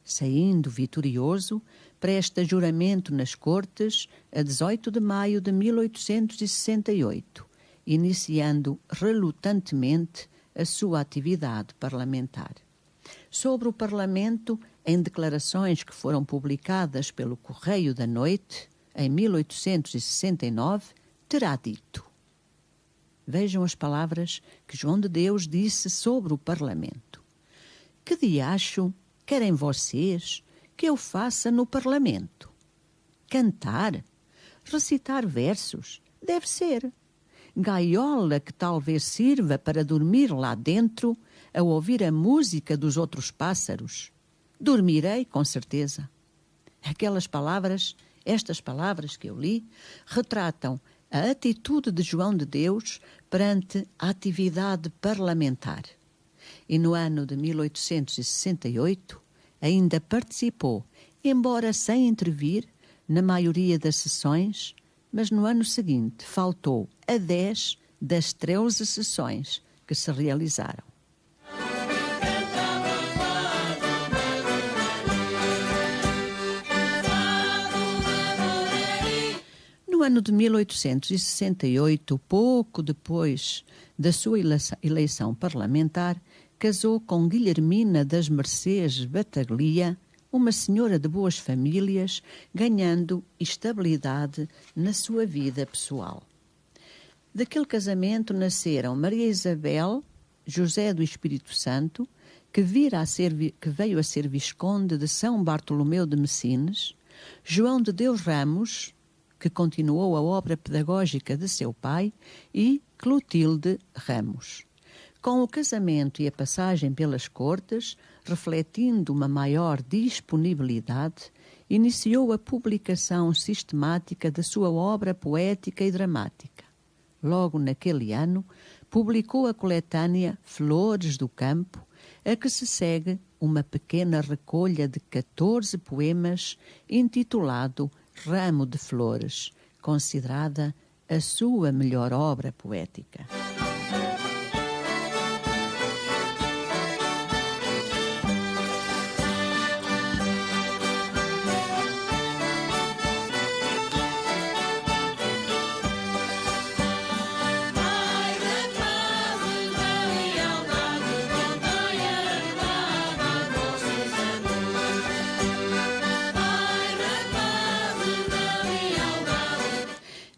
Saindo vitorioso, presta juramento nas Cortes a 18 de maio de 1868, iniciando relutantemente a sua atividade parlamentar. Sobre o Parlamento, em declarações que foram publicadas pelo Correio da Noite, em 1869, terá dito. Vejam as palavras que João de Deus disse sobre o Parlamento. Que diacho querem vocês que eu faça no Parlamento? Cantar? Recitar versos? Deve ser. Gaiola que talvez sirva para dormir lá dentro a ouvir a música dos outros pássaros. Dormirei, com certeza. Estas palavras que eu li, retratam a atitude de João de Deus perante a atividade parlamentar. E no ano de 1868 ainda participou, embora sem intervir, na maioria das sessões, mas no ano seguinte faltou a 10 das 13 sessões que se realizaram. No ano de 1868, pouco depois da sua eleição parlamentar, casou com Guilhermina das Mercês Bataglia, uma senhora de boas famílias, ganhando estabilidade na sua vida pessoal. Daquele casamento nasceram Maria Isabel, José do Espírito Santo, que veio a ser Visconde de São Bartolomeu de Messines, João de Deus Ramos, que continuou a obra pedagógica de seu pai, e Clotilde Ramos. Com o casamento e a passagem pelas Cortes, refletindo uma maior disponibilidade, iniciou a publicação sistemática da sua obra poética e dramática. Logo naquele ano, publicou a coletânea Flores do Campo, a que se segue uma pequena recolha de 14 poemas intitulado Ramo de Flores, considerada a sua melhor obra poética.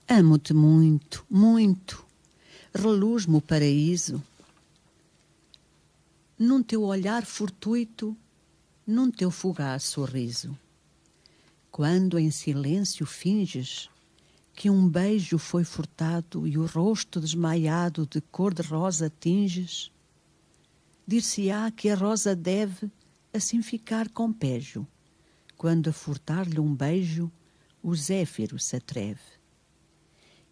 Amo-te muito, muito, reluz-me o paraíso, num teu olhar fortuito, num teu fugaz sorriso. Quando em silêncio finges que um beijo foi furtado e o rosto desmaiado de cor-de-rosa tinges, dir-se-á que a rosa deve assim ficar com pejo, quando a furtar-lhe um beijo o zéfiro se atreve.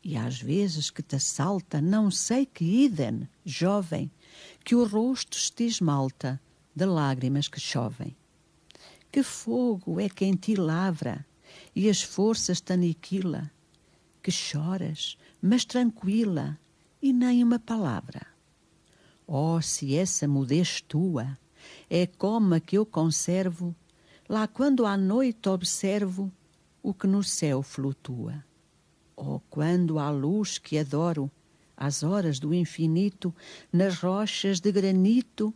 E às vezes que te assalta não sei que idem, jovem, que o rosto te esmalta de lágrimas que chovem. Que fogo é que em ti lavra e as forças te aniquila, que choras, mas tranquila, e nem uma palavra. Oh, se essa mudez tua é como a que eu conservo, lá quando à noite observo o que no céu flutua. Oh, quando à luz que adoro às horas do infinito, nas rochas de granito,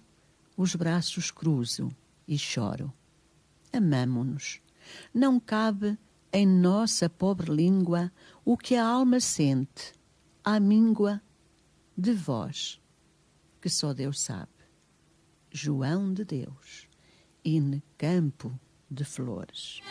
os braços cruzo e choro. Amamo-nos. Não cabe em nossa pobre língua o que a alma sente, à míngua de vós, que só Deus sabe. João de Deus, in campo de flores.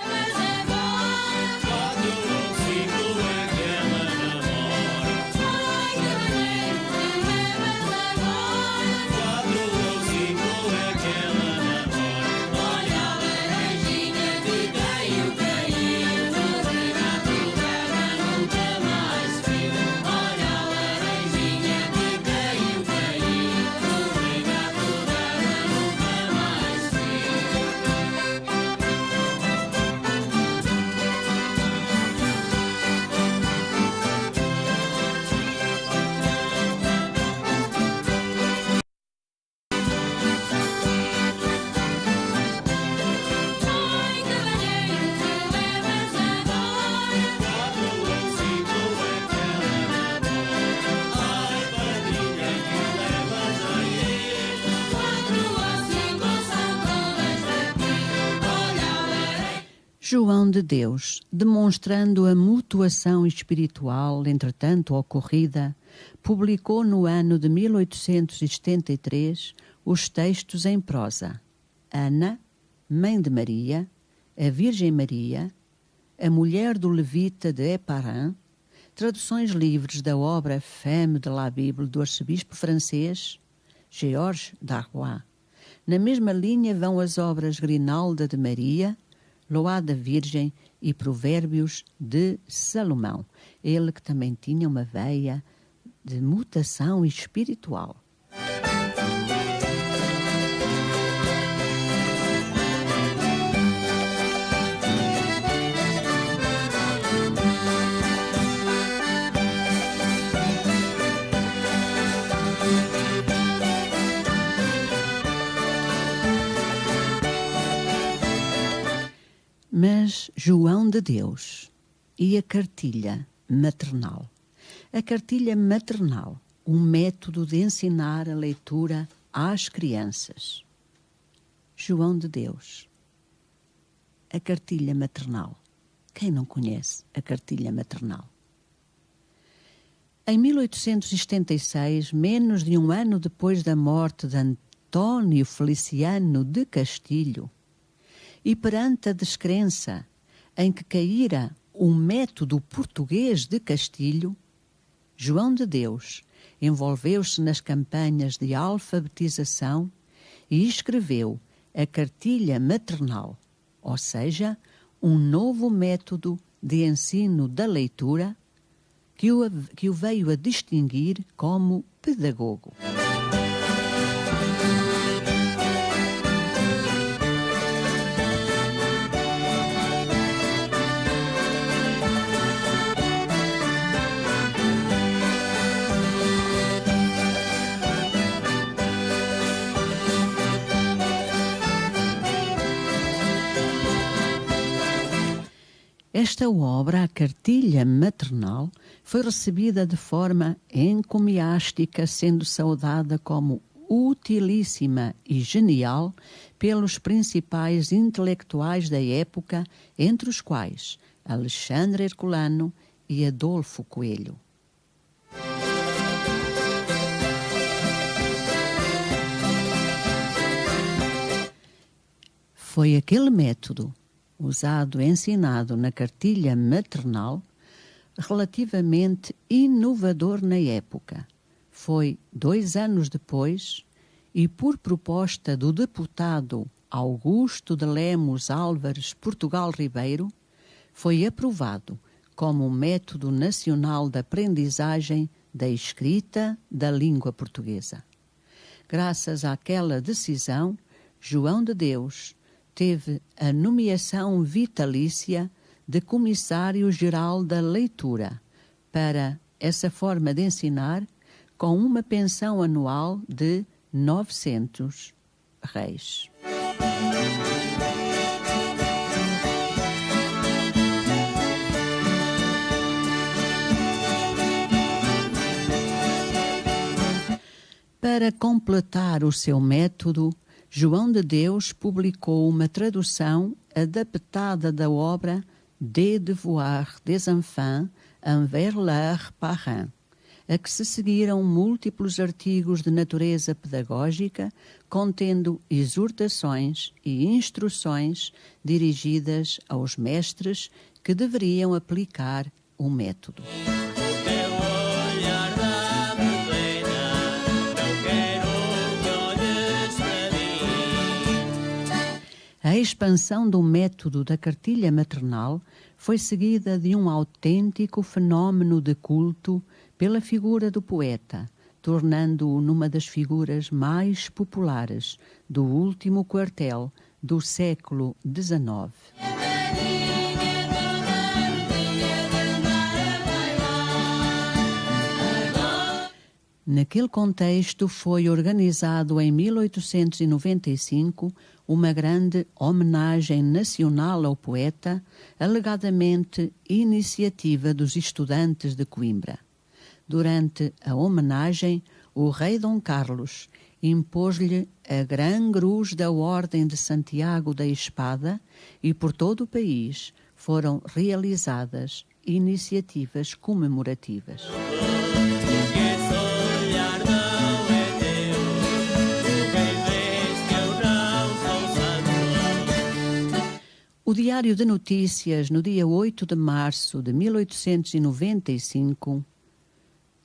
João de Deus, demonstrando a mutuação espiritual entretanto ocorrida, publicou no ano de 1873 os textos em prosa: Ana, mãe de Maria, a Virgem Maria, a mulher do Levita de Éparin, traduções livres da obra Femme de la Bible do arcebispo francês Georges Darrois. Na mesma linha vão as obras Grinalda de Maria, Loada Virgem e Provérbios de Salomão, ele que também tinha uma veia de mutação espiritual. Mas João de Deus e a cartilha maternal. A cartilha maternal, um método de ensinar a leitura às crianças. João de Deus, a cartilha maternal. Quem não conhece a cartilha maternal? Em 1876, menos de um ano depois da morte de António Feliciano de Castilho, e perante a descrença em que caíra o método português de Castilho, João de Deus envolveu-se nas campanhas de alfabetização e escreveu a cartilha maternal, ou seja, um novo método de ensino da leitura que o veio a distinguir como pedagogo. Esta obra, a cartilha maternal, foi recebida de forma encomiástica, sendo saudada como utilíssima e genial pelos principais intelectuais da época, entre os quais Alexandre Herculano e Adolfo Coelho. Foi aquele método usado e ensinado na cartilha maternal, relativamente inovador na época. Foi 2 anos depois, e por proposta do deputado Augusto de Lemos Álvares Portugal Ribeiro, foi aprovado como um método nacional de aprendizagem da escrita da língua portuguesa. Graças àquela decisão, João de Deus teve a nomeação vitalícia de Comissário-Geral da Leitura para essa forma de ensinar, com uma pensão anual de 900 réis. Para completar o seu método, João de Deus publicou uma tradução adaptada da obra Des Devoirs des Enfants envers leurs parents, a que se seguiram múltiplos artigos de natureza pedagógica, contendo exortações e instruções dirigidas aos mestres que deveriam aplicar o método. A expansão do método da cartilha maternal foi seguida de um autêntico fenómeno de culto pela figura do poeta, tornando-o numa das figuras mais populares do último quartel do século XIX. Naquele contexto foi organizado em 1895 uma grande homenagem nacional ao poeta, alegadamente iniciativa dos estudantes de Coimbra. Durante a homenagem, o rei Dom Carlos impôs-lhe a Gran Cruz da Ordem de Santiago da Espada e por todo o país foram realizadas iniciativas comemorativas. O Diário de Notícias, no dia 8 de março de 1895,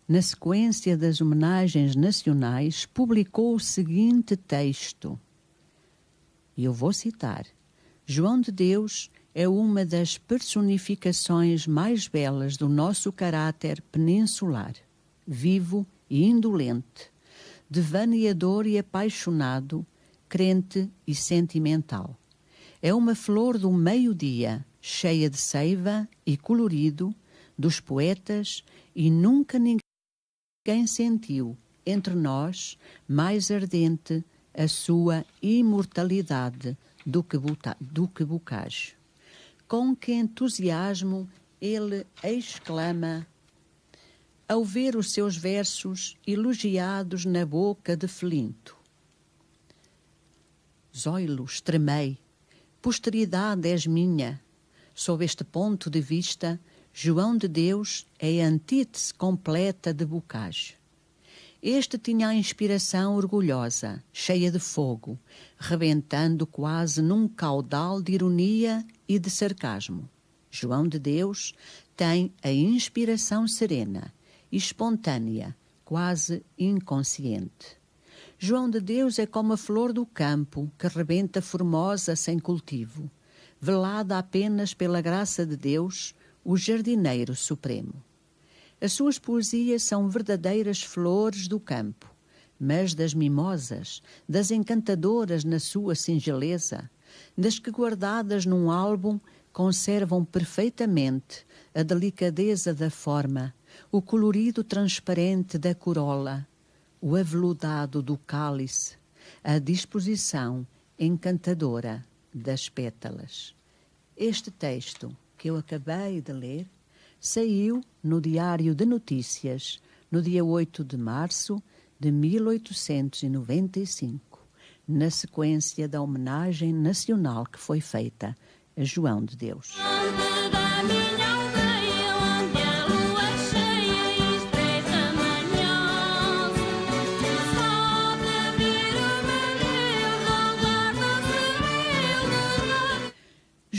na sequência das homenagens nacionais, publicou o seguinte texto, e eu vou citar: João de Deus é uma das personificações mais belas do nosso caráter peninsular, vivo e indolente, devaneador e apaixonado, crente e sentimental. É uma flor do meio-dia, cheia de seiva e colorido dos poetas, e nunca ninguém sentiu entre nós mais ardente a sua imortalidade do que Bocage. Com que entusiasmo ele exclama ao ver os seus versos elogiados na boca de Felinto: Zoilos, tremei, posteridade és minha. Sob este ponto de vista, João de Deus é a antítese completa de Bocage. Este tinha a inspiração orgulhosa, cheia de fogo, rebentando quase num caudal de ironia e de sarcasmo. João de Deus tem a inspiração serena, espontânea, quase inconsciente. João de Deus é como a flor do campo que rebenta formosa sem cultivo, velada apenas pela graça de Deus, o jardineiro supremo. As suas poesias são verdadeiras flores do campo, mas das mimosas, das encantadoras na sua singeleza, das que guardadas num álbum conservam perfeitamente a delicadeza da forma, o colorido transparente da corola, o aveludado do cálice, a disposição encantadora das pétalas. Este texto que eu acabei de ler saiu no Diário de Notícias no dia 8 de março de 1895, na sequência da homenagem nacional que foi feita a João de Deus.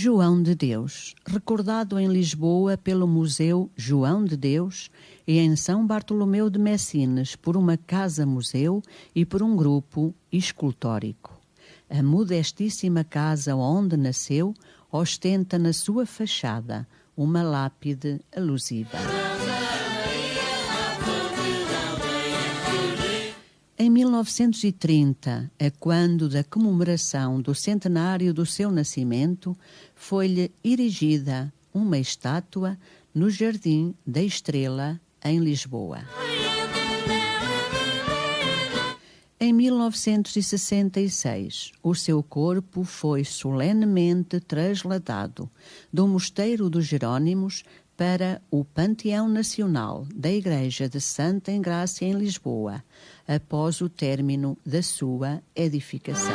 João de Deus, recordado em Lisboa pelo Museu João de Deus e em São Bartolomeu de Messines por uma casa-museu e por um grupo escultórico. A modestíssima casa onde nasceu ostenta na sua fachada uma lápide alusiva. Em 1930, a quando da comemoração do centenário do seu nascimento, foi-lhe erigida uma estátua no Jardim da Estrela, em Lisboa. Em 1966, o seu corpo foi solenemente trasladado do Mosteiro dos Jerónimos para o Panteão Nacional da Igreja de Santa Engrácia em Lisboa, após o término da sua edificação.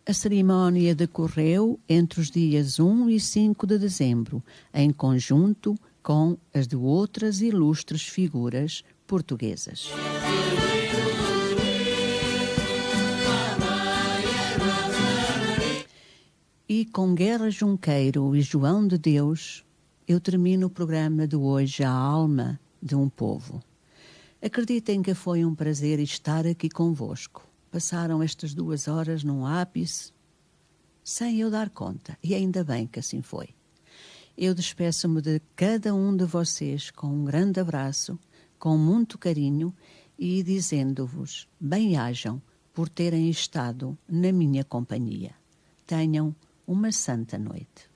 A cerimónia decorreu entre os dias 1 e 5 de dezembro, em conjunto com as de outras ilustres figuras portuguesas. E com Guerra Junqueiro e João de Deus, eu termino o programa de hoje, A Alma de um Povo. Acreditem que foi um prazer estar aqui convosco. Passaram estas 2 horas num ápice, sem eu dar conta, e ainda bem que assim foi. Eu despeço-me de cada um de vocês com um grande abraço, com muito carinho e dizendo-vos, bem-ajam por terem estado na minha companhia. Tenham uma santa noite.